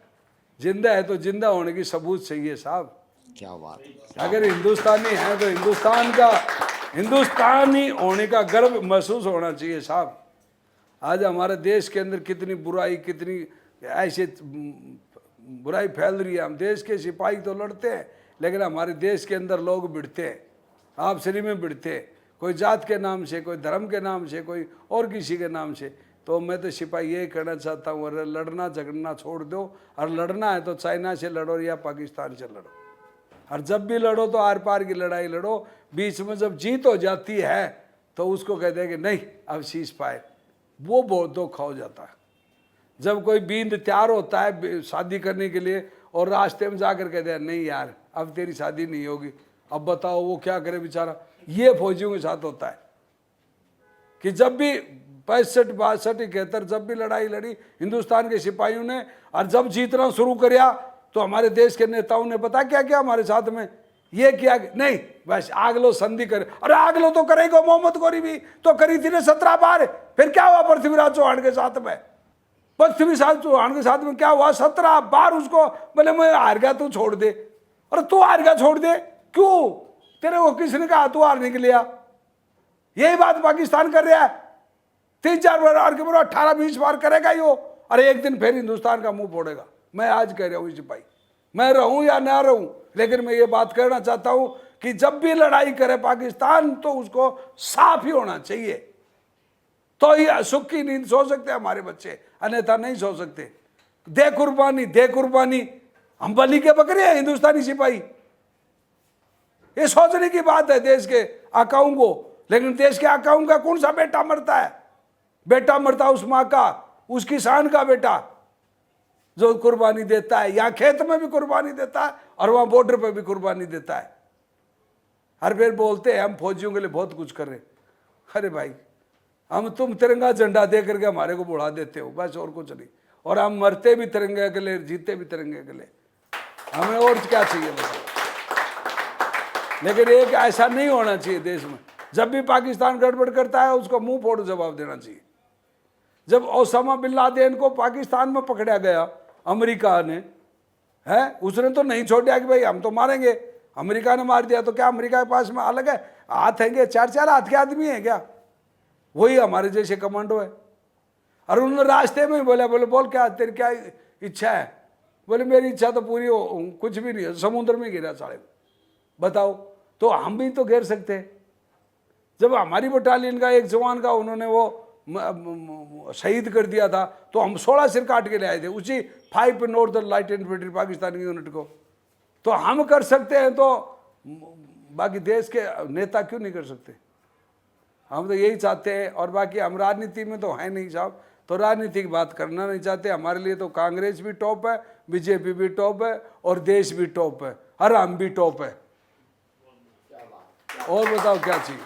जिंदा है तो जिंदा होने की सबूत चाहिए साहब। क्या बात है। अगर हिंदुस्तानी है तो हिंदुस्तानी होने का गर्व महसूस होना चाहिए साहब। आज हमारे देश के अंदर कितनी बुराई, कितनी ऐसे बुराई फैल रही है। हम देश के सिपाही तो लड़ते हैं, लेकिन हमारे देश के अंदर लोग भिड़ते हैं, आपसरी में भिड़ते हैं, कोई जात के नाम से, कोई धर्म के नाम से, कोई और किसी के नाम से। तो मैं तो सिपाही यही कहना चाहता हूँ, अरे लड़ना झगड़ना छोड़ दो, और लड़ना है तो चाइना से लड़ो या पाकिस्तान से लड़ो, और जब भी लड़ो तो आर पार की लड़ाई लड़ो। बीच में जब जीत हो जाती है तो उसको कहते हैं कि नहीं अब सीज फायर, वो बहुत दुख हो जाता है। जब कोई बींद तैयार होता है शादी करने के लिए और रास्ते में जाकर कहते हैं नहीं यार अब तेरी शादी नहीं होगी, अब बताओ वो क्या करे बेचारा। ये फौजियों के साथ होता है कि जब भी 65, 62, 71 जब भी लड़ाई लड़ी हिंदुस्तान के सिपाहियों ने, और जब जीतना शुरू किया तो हमारे देश के नेताओं ने पता क्या क्या हमारे साथ में ये किया नहीं, बस आगलो संधि करे। अरे आगलो तो करेगा, मोहम्मद गोरी भी तो करी थी ना 17 बार। फिर क्या हुआ पृथ्वीराज चौहान के साथ में? पृथ्वीराज चौहान के साथ में क्या हुआ? 17 बार उसको बोले मैं हार गया, तू छोड़ दे। अरे तू हार गया, छोड़ दे क्यों? तेरे को किसने कहा तू हारने के लिए? यही बात पाकिस्तान कर रहा है। 3-4 बार हार के बोलो, 18-20 बार करेगा ही वो। अरे एक दिन फिर हिंदुस्तान का मुंह फोड़ेगा। मैं आज कह रहा हूँ सिपाही, मैं रहूं या ना रहूं, लेकिन मैं ये बात कहना चाहता हूं कि जब भी लड़ाई करे पाकिस्तान तो उसको साफ ही होना चाहिए, तो ही सुख की नींद सो सकते हैं हमारे बच्चे, अन्यथा नहीं सो सकते। दे कुर्बानी, दे कुर्बानी। हम बलि के बकरे हैं हिंदुस्तानी सिपाही। ये सोचने की बात है देश के आकाओं को, लेकिन देश के आकाओं का कौन सा बेटा मरता है? बेटा मरता उस माँ का, उस किसान का बेटा जो कुर्बानी देता है, या खेत में भी कुर्बानी देता है और वहां बॉर्डर पे भी कुर्बानी देता है। हर बार बोलते हैं हम फौजियों के लिए बहुत कुछ कर रहे। अरे भाई, हम तुम तिरंगा झंडा दे करके हमारे को बुढ़ा देते हो, बस और कुछ नहीं। और हम मरते भी तिरंगे के लिए, जीते भी तिरंगे के लिए, हमें और क्या चाहिए बताओ? लेकिन एक ऐसा नहीं होना चाहिए देश में। जब भी पाकिस्तान गड़बड़ करता है उसको मुंह फोड़ जवाब देना चाहिए। जब ओसामा बिन लादेन को पाकिस्तान में पकड़ा गया अमेरिका ने, है उसने तो नहीं छोड़ा कि भाई हम तो मारेंगे। अमेरिका ने मार दिया तो क्या अमेरिका के पास में अलग है हाथ है? 4-4 हाथ के आदमी है क्या? वही हमारे जैसे कमांडो है। और उन्होंने रास्ते में बोला, बोले बोल क्या तेरी क्या इच्छा है? बोले मेरी इच्छा तो पूरी हो, कुछ भी नहीं है, समुद्र में गिरा साले। बताओ, तो हम भी तो घेर सकते हैं। जब हमारी बटालियन का एक जवान का उन्होंने वो शहीद कर दिया था तो हम 16 सिर काट के ले आए थे उसी 5 northern light infantry Pakistani unit को। तो हम कर सकते हैं तो बाकी देश के नेता क्यों नहीं कर सकते? हम तो यही चाहते हैं। और बाकी हम राजनीति में तो है नहीं साहब, तो राजनीति की बात करना नहीं चाहते। हमारे लिए तो कांग्रेस भी टॉप है, बीजेपी भी टॉप है और देश भी टॉप है, और हम भी टॉप है। और बताओ क्या चाहिए?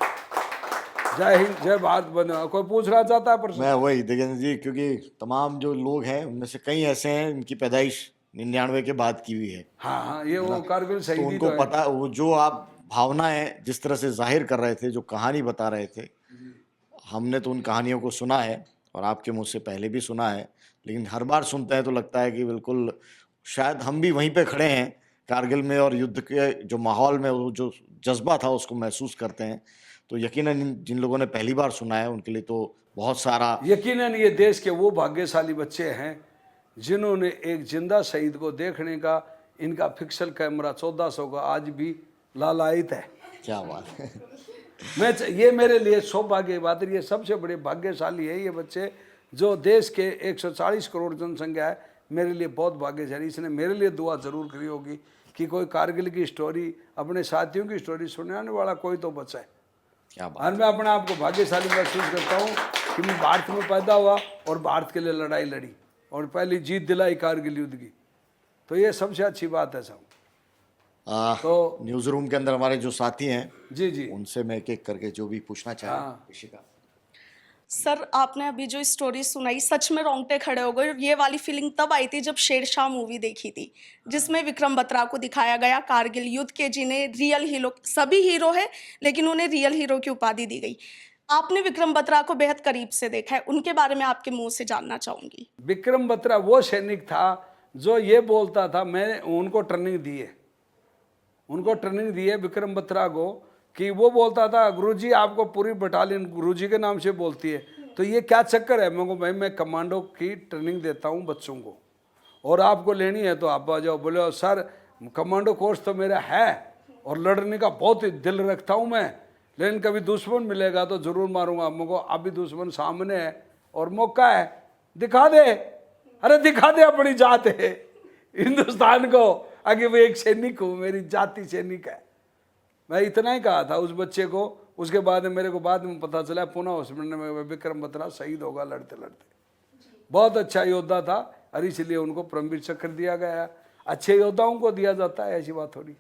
जय हिंद, जय भारत बंधु। कोई पूछना चाहता है प्रश्न? मैं वही देवेंद्र जी, क्योंकि तमाम जो लोग हैं उनमें से कई ऐसे हैं इनकी पैदाइश 99 के बाद की हुई है। हाँ, ये वो कारगिल तो शहीदी उनको तो है। पता, वो जो आप भावनाएं जिस तरह से जाहिर कर रहे थे, जो कहानी बता रहे थे, हमने तो उन कहानियों को सुना है और आपके मुझ से पहले भी सुना है, लेकिन हर बार सुनते हैं तो लगता है कि बिल्कुल शायद हम भी वहीं पे खड़े हैं कारगिल में, और युद्ध के जो माहौल में वो जो जज्बा था उसको महसूस करते हैं। तो यकीनन जिन लोगों ने पहली बार सुना है उनके लिए तो बहुत सारा, यकीनन ये देश के वो भाग्यशाली बच्चे हैं जिन्होंने एक जिंदा शहीद को देखने का, इनका पिक्सल कैमरा 1400 का आज भी लालायित है। क्या बात है। ये मेरे लिए सौभाग्य की बात है। ये सबसे बड़े भाग्यशाली है ये बच्चे, जो देश के 140 करोड़ जनसंख्या है। मेरे लिए बहुत भाग्यशाली। इसने मेरे लिए दुआ जरूर करी होगी कि कोई कारगिल की स्टोरी, अपने साथियों की स्टोरी सुनाने वाला कोई तो बचा है। क्या बात। और मैं अपने आप को भाग्यशाली महसूस करता हूँ कि मैं भारत में पैदा हुआ और भारत के लिए लड़ाई लड़ी और पहली जीत दिलाई कारगिल युद्ध की। तो ये सबसे अच्छी बात है साहब। तो न्यूज रूम के अंदर हमारे जो साथी हैं, जी जी, उनसे मैं एक एक करके जो भी पूछना चाहें। हाँ। ऋषिका सर, आपने अभी जो स्टोरी सुनाई, सच में रोंगटे खड़े हो गए। ये वाली फीलिंग तब आई थी जब शेरशाह मूवी देखी थी, जिसमें विक्रम बत्रा को दिखाया गया कारगिल युद्ध के, जिन्हें रियल हीरो, सभी हीरो है लेकिन उन्हें रियल हीरो की उपाधि दी गई। आपने विक्रम बत्रा को बेहद करीब से देखा है, उनके बारे में आपके मुंह से जानना चाहूंगी। विक्रम बत्रा वो सैनिक था जो ये बोलता था, मैंने उनको ट्रेनिंग दी है, उनको ट्रेनिंग दी है विक्रम बत्रा को, कि वो बोलता था गुरुजी आपको पूरी बटालियन गुरुजी के नाम से बोलती है, तो ये क्या चक्कर है? मैं को भाई मैं कमांडो की ट्रेनिंग देता हूँ बच्चों को, और आपको लेनी है तो आप आ जाओ। बोले सर कमांडो कोर्स तो मेरा है और लड़ने का बहुत दिल रखता हूँ मैं, लेकिन कभी दुश्मन मिलेगा तो जरूर मारूंगा। मैं को अभी दुश्मन सामने है और मौका है, दिखा दे। अरे दिखा दे अपनी जात है हिंदुस्तान को, आगे वो एक सैनिक हूँ, मेरी जाति सैनिक है। मैं इतना ही कहा था उस बच्चे को। उसके बाद मेरे को बाद में पता चला पुणे हॉस्पिटल में विक्रम बत्रा शहीद होगा लड़ते लड़ते। बहुत अच्छा योद्धा था और इसलिए उनको परमवीर चक्र दिया गया। अच्छे योद्धाओं को दिया जाता है, ऐसी बात थोड़ी।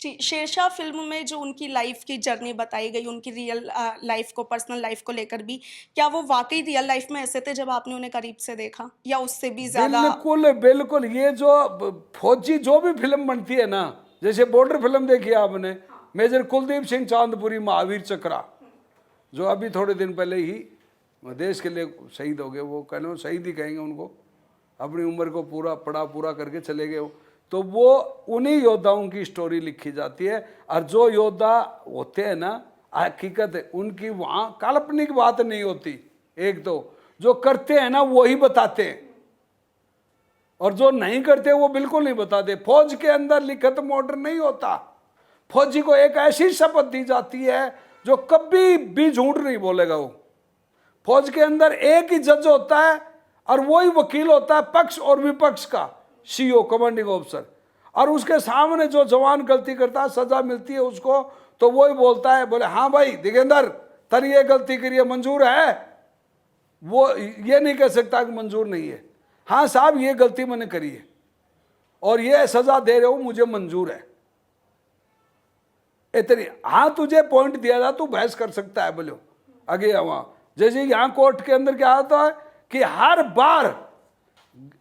जी, शेरशाह फिल्म में जो उनकी लाइफ की जर्नी बताई गई, उनकी रियल लाइफ को, पर्सनल लाइफ को लेकर भी, क्या वो वाकई रियल लाइफ में ऐसे थे जब आपने उन्हें करीब से देखा, या उससे भी ज्यादा? बिल्कुल बिल्कुल। ये जो फौजी जो भी फिल्म बनती है ना, जैसे बॉर्डर फिल्म देखी आपने, मेजर कुलदीप सिंह चांदपुरी महावीर चक्रा, जो अभी थोड़े दिन पहले ही देश के लिए शहीद हो गए, वो कहने शहीद ही कहेंगे उनको, अपनी उम्र को पूरा करके चले गए वो। तो वो उन्हीं योद्धाओं की स्टोरी लिखी जाती है। और जो योद्धा होते हैं ना, हकीकत है उनकी वहाँ काल्पनिक बात नहीं होती, एक तो जो करते हैं ना वही बताते हैं, और जो नहीं करते वो बिल्कुल नहीं बताते। फौज के अंदर लिखित मॉडर नहीं होता, फौजी को एक ऐसी शपथ दी जाती है जो कभी भी झूठ नहीं बोलेगा। वो फौज के अंदर एक ही जज होता है और वही वकील होता है पक्ष और विपक्ष का, सीओ कमांडिंग ऑफिसर। और उसके सामने जो जवान गलती करता है, सजा मिलती है उसको, तो वही बोलता है, बोले हाँ भाई दिगेंदर तर ये गलती करिए, मंजूर है। वो ये नहीं कह सकता कि मंजूर नहीं है, हाँ साहब ये गलती मैंने करी है और ये सजा दे रहे हो, मुझे मंजूर है, इतनी। हाँ तुझे पॉइंट दिया था, तू बहस कर सकता है, बोलो आगे वहां। जैसे यहाँ कोर्ट के अंदर क्या होता है कि हर बार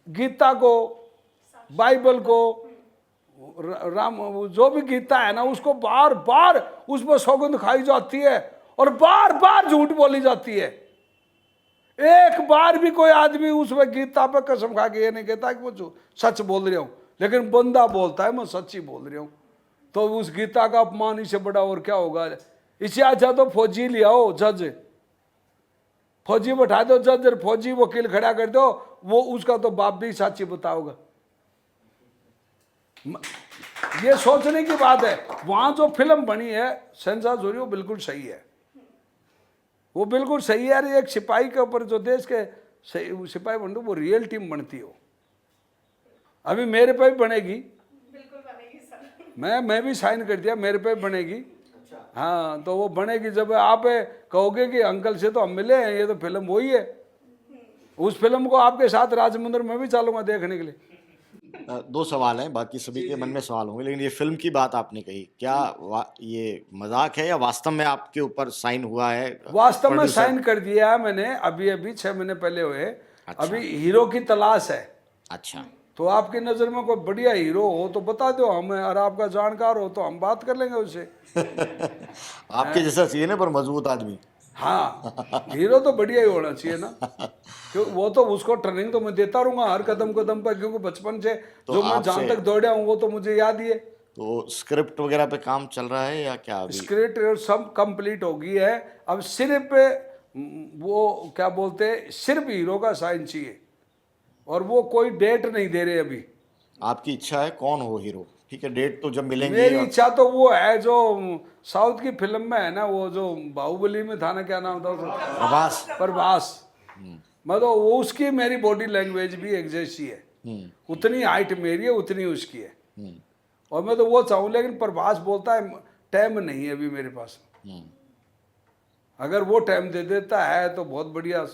गीता को, बाइबल को, राम जो भी गीता है ना, उसको बार बार उसमें सौगंध खाई जाती है और बार बार झूठ बोली जाती है। एक बार भी कोई आदमी उसमें गीता पे कसम खा के ये नहीं कहता कि वो सच बोल रही हूं, लेकिन बंदा बोलता है मैं सच ही बोल रही हूं। तो उस गीता का अपमान इससे बड़ा और क्या होगा। इससे अच्छा तो फौजी ले आओ, जज, फौजी बैठा दो जज, फौजी वकील खड़ा कर दो, वो उसका तो बाप भी साची बताओगा। ये सोचने की बात है। वहां जो फिल्म बनी है सेंसर जोरी, वो बिल्कुल सही है, वो बिल्कुल सही है। एक सिपाही के ऊपर जो देश के सिपाही बनते वो रियल टीम बनती हो। अभी मेरे पे भी बनेगी, बिल्कुल बनेगी सर। मैं भी साइन कर दिया, मेरे पे बनेगी। हाँ तो वो बनेगी जब आप कहोगे कि अंकल से तो हम मिले हैं, ये तो फिल्म वही है। उस फिल्म को आपके साथ राजमंदिर में भी चलूंगा देखने के लिए। दो सवाल हैं, बाकी सभी के मन में सवाल होंगे, लेकिन ये फिल्म की बात आपने कही, क्या ये मजाक है या वास्तव में आपके ऊपर साइन हुआ है? वास्तव में साइन कर दिया है मैंने, अभी 6 महीने पहले हुए। अच्छा। अभी हीरो की तलाश है। अच्छा, तो आपकी नज़र में कोई बढ़िया हीरो हो तो बता दो हमें, और आपका जानकार हो तो हम बात कर लेंगे उससे। आपके जैसा चाहिए ना, पर मजबूत आदमी। हाँ हीरो तो बढ़िया ही होना चाहिए ना, क्यों वो तो उसको ट्रेनिंग तो मैं देता रहूंगा हर कदम कदम पर, क्योंकि बचपन से तो जो मैं जहाँ तक दौड़ा हूँ वो तो मुझे याद ही है। तो स्क्रिप्ट वगैरह पे काम चल रहा है या क्या? अभी स्क्रिप्ट सब कंप्लीट हो गई है। अब सिर्फ वो क्या बोलते हैं, सिर्फ हीरो का साइन चाहिए, और वो कोई डेट नहीं दे रहे अभी। आपकी इच्छा है कौन हो हीरो? ठीक है, डेट तो जब मिलेंगी। मेरी इच्छा तो वो है जो साउथ की फिल्म में है ना, वो जो बाहुबली में था ना, क्या नाम था उसका? प्रभास। मैं तो वो, उसकी मेरी बॉडी लैंग्वेज भी एक जैसी है, उतनी हाइट मेरी है उतनी उसकी है, और मैं तो वो चाहूँ। लेकिन प्रभास बोलता है टाइम नहीं है अभी मेरे पास। अगर वो टाइम दे देता है तो बहुत बढ़िया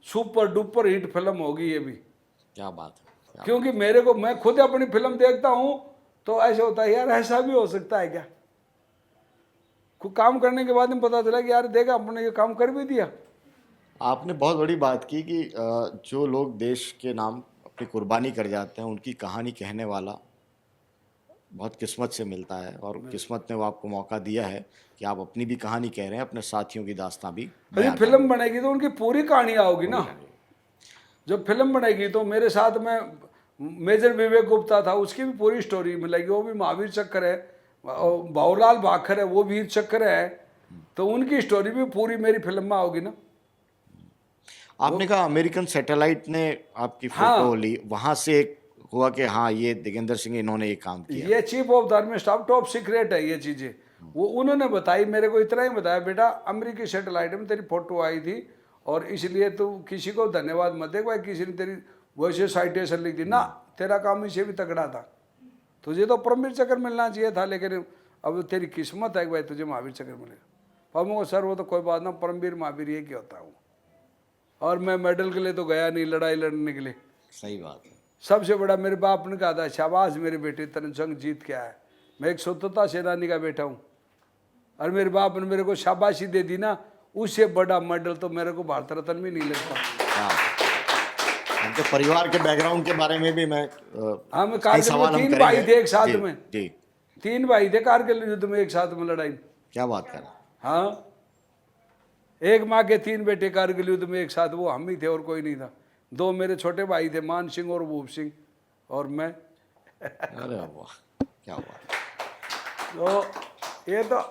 सुपर डुपर हिट फिल्म होगी ये भी। क्या बात है। क्योंकि मेरे को, मैं खुद अपनी फिल्म देखता हूँ तो ऐसे होता है यार ऐसा भी हो सकता है क्या। कुछ काम करने के बाद में पता चला कि यार देखा अपने ये काम कर भी दिया। आपने बहुत बड़ी बात की कि जो लोग देश के नाम अपनी कुर्बानी कर जाते हैं, उनकी कहानी कहने वाला बहुत किस्मत से मिलता है, और किस्मत ने वो आपको मौका दिया है कि आप अपनी भी कहानी कह रहे हैं, अपने साथियों की दास्तां भी। अभी फिल्म बनेगी तो उनकी पूरी कहानी आओगी ना। जब फिल्म बनेगी तो मेरे साथ में मेजर विवेक गुप्ता था, उसकी भी पूरी स्टोरी मिलेगी। वो भी महावीर चक्र है, बाबूलाल भाखर है, वो वीर चक्र है, तो उनकी स्टोरी भी पूरी मेरी फिल्म में आओगी ना। आपने कहा अमेरिकन सैटेलाइट ने आपकी फोटो ली, वहां से एक हुआ कि हाँ ये दिगेंद्र सिंह इन्होंने ये काम किया। ये chief of the army staff, top secret है ये चीजें। वो उन्होंने बताई, मेरे को इतना ही बताया, बेटा अमेरिकी सैटेलाइट में तेरी फोटो आई थी और इसलिए तू किसी को धन्यवाद मत दे भाई, किसी ने तेरी वैसे साइटेशन लिख दी ना, तेरा काम इससे भी तगड़ा था, तुझे तो परमवीर चक्र मिलना चाहिए था, लेकिन अब तेरी किस्मत है कि भाई तुझे महावीर चक्र मिलेगा। पर सर वो तो कोई बात ना, परमवीर महावीर ये क्या होता हूँ, और मैं मेडल के लिए तो गया नहीं, लड़ाई लड़ने के लिए। सही बात है। सबसे बड़ा मेरे बाप ने कहा था शाबाश मेरे बेटे तेरे जंग जीत के आया। मैं एक स्वतंत्रता सेनानी का बेटा हूँ, और मेरे बाप ने मेरे को शाबाशी दे दी ना, उससे बड़ा मेडल तो मेरे को भारत रत्न भी नहीं लगता। उनके परिवार के बैकग्राउंड के बारे में भी मैं हम कारगिल में 3 भाई थे एक साथ में। जी। 3 भाई थे कारगिल युद्ध में एक साथ में लड़ाई। क्या बात कर रहे हैं? हाँ, एक माँ के 3 बेटे कारगिल युद्ध में एक साथ, वो हम ही थे और कोई नहीं था। 2 मेरे छोटे भाई थे, मान सिंह और भूप सिंह, और मैं। अरे वाह, क्या बात। तो ये तो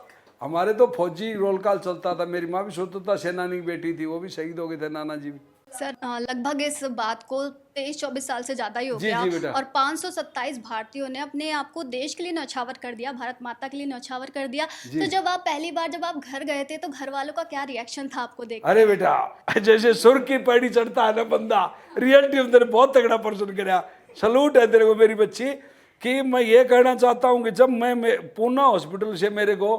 हमारे तो फौजी रोल कॉल चलता था। मेरी माँ भी स्वतंत्रता सेनानी की बेटी थी, वो भी शहीद हो गए थे, नाना जी भी। सर लगभग इस बात को 23-24 साल से ज़्यादा ही हो जी, गया, जी बेटा। और 527 भारतीयों ने अपने आप को देश के लिए न्यौछावर कर दिया, भारत माता के लिए न्यौछावर कर दिया। जी। तो जब आप पहली बार जब आप घर गए थे तो घर वालों का क्या रिएक्शन था आपको देख? अरे बेटा, जैसे सुर की पैड़ी चढ़ता है ना बंदा, रियलिटी में तेरे बहुत तगड़ा पर्सन कराया। सलूट है तेरे को मेरी बच्ची। कि मैं ये कहना चाहता हूँ कि जब मैं पूना हॉस्पिटल से मेरे को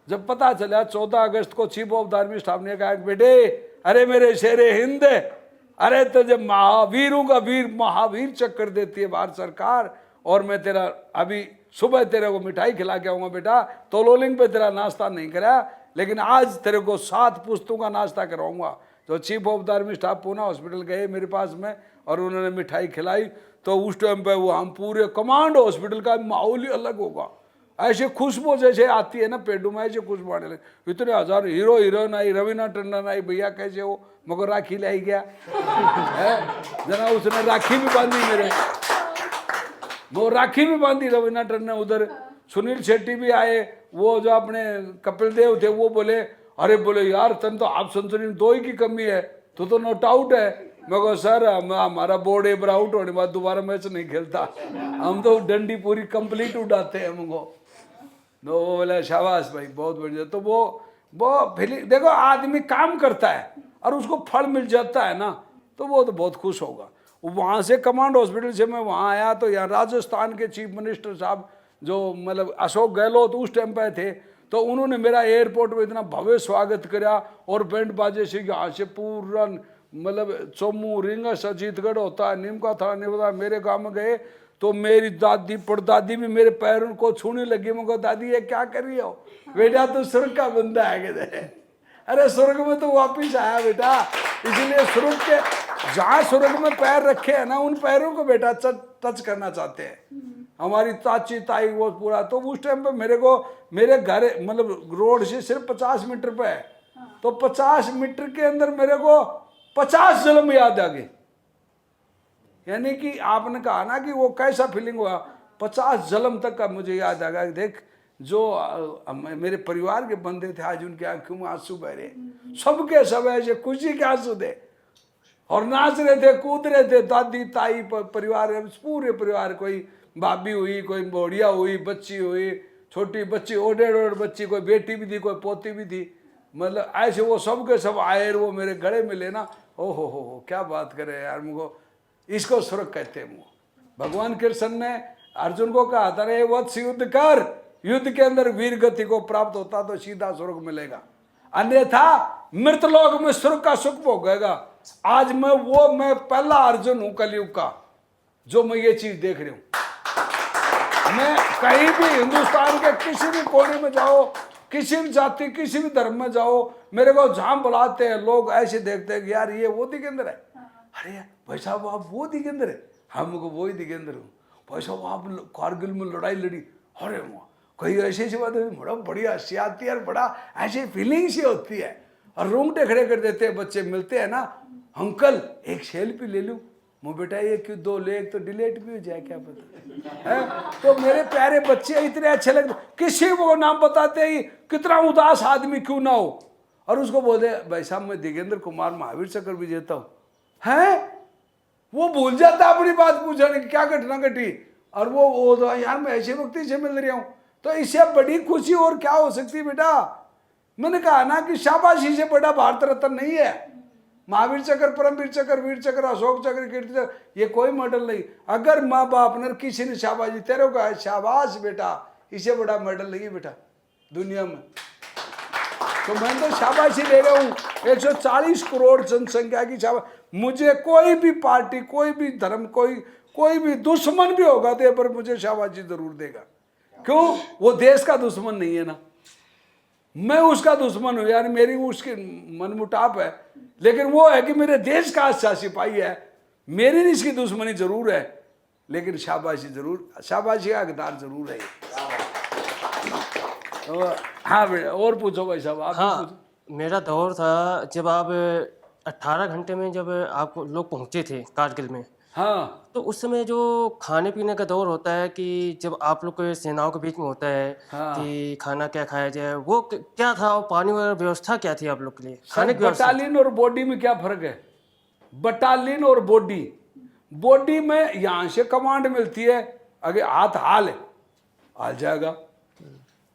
जब पता चला 14 अगस्त को chief of the army staff ने कहा, बेटे अरे मेरे शेरे हिंद, अरे तो जब महावीरों का वीर महावीर चक्कर देती है भारत सरकार, और मैं तेरा अभी सुबह तेरे को मिठाई खिला के आऊँगा बेटा, तोलोलिंग पे तेरा नाश्ता नहीं कराया, लेकिन आज तेरे को 7 पुस्तकों का नाश्ता कराऊंगा। तो chief of the army staff Poona hospital गए मेरे पास में, और उन्होंने मिठाई खिलाई। तो उस टाइम पे वो हम पूरे कमांड हॉस्पिटल का माहौल ही अलग होगा। ऐसे खुशबू जैसे आती है ना पेड़ों में, ऐसे खुशबू आने लगे। इतने हजार हीरो हीरोइन आई, रवीना टंडन आई, भैया कैसे हो, मगर राखी लाई गया है जना, उसने राखी भी बांधी मेरे, वो राखी भी बांधी रवीना टंडन। उधर सुनील शेट्टी भी आए, वो जो अपने कपिल देव थे, वो बोले अरे बोले यार तन तो हाफ सेंचुरी में 2 ही की कमी है, तो नॉट आउट है। मैं कहा सर हमारा बोर्ड एबर आउट होने बाद दोबारा मैच नहीं खेलता, हम तो डंडी पूरी कंप्लीट उड़ाते हैं हमको। तो वो बोला शाबाश भाई बहुत बढ़िया। तो वो फीलिंग देखो, आदमी काम करता है और उसको फल मिल जाता है ना, तो वो तो बहुत खुश होगा। वहाँ से कमांड हॉस्पिटल से मैं वहाँ आया, तो यहाँ राजस्थान के चीफ मिनिस्टर साहब जो मतलब अशोक गहलोत उस टाइम पे थे, तो उन्होंने मेरा एयरपोर्ट में इतना भव्य स्वागत किया, और बैंड बाजे से यहाँ से पूरा मतलब चोमू रिंगा सजीतगढ़ होता है, नीम का थाना नहीं होता, मेरे गाँव में गए तो मेरी दादी परदादी भी मेरे पैरों को छूने लगी। मुझको दादी ये क्या कर रही हो, बेटा तो स्वर्ग का बंदा है कहते। अरे स्वर्ग में तो वापिस आया बेटा, इसलिए स्वर्ग के जहाँ स्वर्ग में पैर रखे हैं ना, उन पैरों को बेटा टच करना चाहते हैं। हमारी चाची ताई वो पूरा, तो उस टाइम पे मेरे को मेरे घर मतलब रोड से सिर्फ 50 मीटर पे है, तो 50 मीटर के अंदर मेरे को 50 जन्म याद आ गए। यानी कि आपने कहा ना कि वो कैसा फीलिंग हुआ, 50 जन्म तक का मुझे याद आ गया। देख जो मेरे परिवार के बंदे थे, आज उनके आंखों में आंसू बह रहे, सबके सब ऐसे खुशी के आंसू थे, और नाच रहे थे, कूद रहे थे। दादी ताई परिवार, पूरे परिवार, कोई भाभी हुई, कोई बोढ़िया हुई, बच्ची हुई, छोटी बच्ची, ओढ़ बच्ची, कोई बेटी भी थी, कोई पोती भी थी, मतलब ऐसे वो सब के सब आए, वो मेरे गले मिले ना। ओ हो क्या बात करे यार, मुझको इसको स्वर्ग कहते हैं। भगवान कृष्ण ने अर्जुन को कहा था रे वत्स युद्ध कर, युद्ध के अंदर वीर गति को प्राप्त होता तो सीधा स्वर्ग मिलेगा, अन्यथा मृतलोक में स्वर्ग का सुख भोगेगा। आज मैं पहला अर्जुन हूं कलयुग का, जो मैं ये चीज देख रही हूं। मैं कहीं भी हिंदुस्तान के किसी भी कोने में जाओ, किसी भी जाति किसी भी धर्म में जाओ, मेरे को जहां बुलाते हैं लोग ऐसे देखते हैं कि यार ये वो दिगेंद्र है। अरे भाई साहब आप वो दिगेंद्र है, हमको वो ही दिगेंद्र हूँ। भाई साहब आप कारगिल में लड़ाई लड़ी, अरे वहाँ कहीं ऐसी बात है, बड़ा बढ़िया हंसी आती है, बड़ा ऐसी फीलिंग सी होती है, और रोंगटे खड़े कर देते हैं बच्चे मिलते हैं ना, अंकल एक सेल्फी ले लूँ। मैं बेटा ये क्यों 2 ले, एक तो डिलीट भी हो जाए क्या पता है। तो मेरे प्यारे बच्चे इतने अच्छे लगते, किसी को नाम बताते ही कितना उदास आदमी क्यों ना हो, और उसको बोलते भाई साहब मैं दिगेंद्र कुमार महावीर चक्र विजेता हूँ, है वो भूल जाता अपनी बात पूछने की क्या घटना घटी, और वो तो यार मैं ऐसे व्यक्ति से मिल रहा हूँ, तो इससे बड़ी खुशी और क्या हो सकती है बेटा। मैंने कहा ना कि शाबाशी से बड़ा भारत रत्न नहीं है। महावीर चक्र, परमवीर चक्र, वीर चक्र, अशोक चक्र, कीर्ति चक्र, ये कोई मेडल नहीं। अगर माँ बाप ने किसी ने शाबाशी तेरे को शाबाश बेटा, इससे बड़ा मेडल नहीं बेटा दुनिया में। तो मैं तो शाबाशी ले रहा हूँ 140 करोड़ जनसंख्या की शाबाश। मुझे कोई भी पार्टी, कोई भी धर्म, कोई भी दुश्मन भी होगा तो पर मुझे शाबाशी जरूर देगा। क्यों? वो देश का दुश्मन नहीं है ना, मैं उसका दुश्मन हूं, यानी मेरी उसके मनमुटाव है, लेकिन वो है कि मेरे देश का अच्छा सिपाही है। मेरी इसकी दुश्मनी जरूर है, लेकिन शाबाशी जरूर, शाबाशी का हकदार जरूर है। तो हाँ बेटा, और पूछो भाई साहब, आप भी हाँ, पूछो। मेरा दौर था जब आप 18 घंटे में जब आप लोग पहुंचे थे कारगिल में, हाँ तो उस समय जो खाने पीने का दौर होता है कि जब आप लोग के सेनाओं के बीच में होता है हाँ। कि खाना क्या खाया जाए, वो क्या था, और पानी वगैरह व्यवस्था क्या थी आप लोग के लिए, खाने सर की व्यवस्था? बटालियन और बॉडी में क्या फर्क है? बटालियन और बॉडी, बॉडी में यहां से कमांड मिलती है, अगर हाथ हाल जाएगा,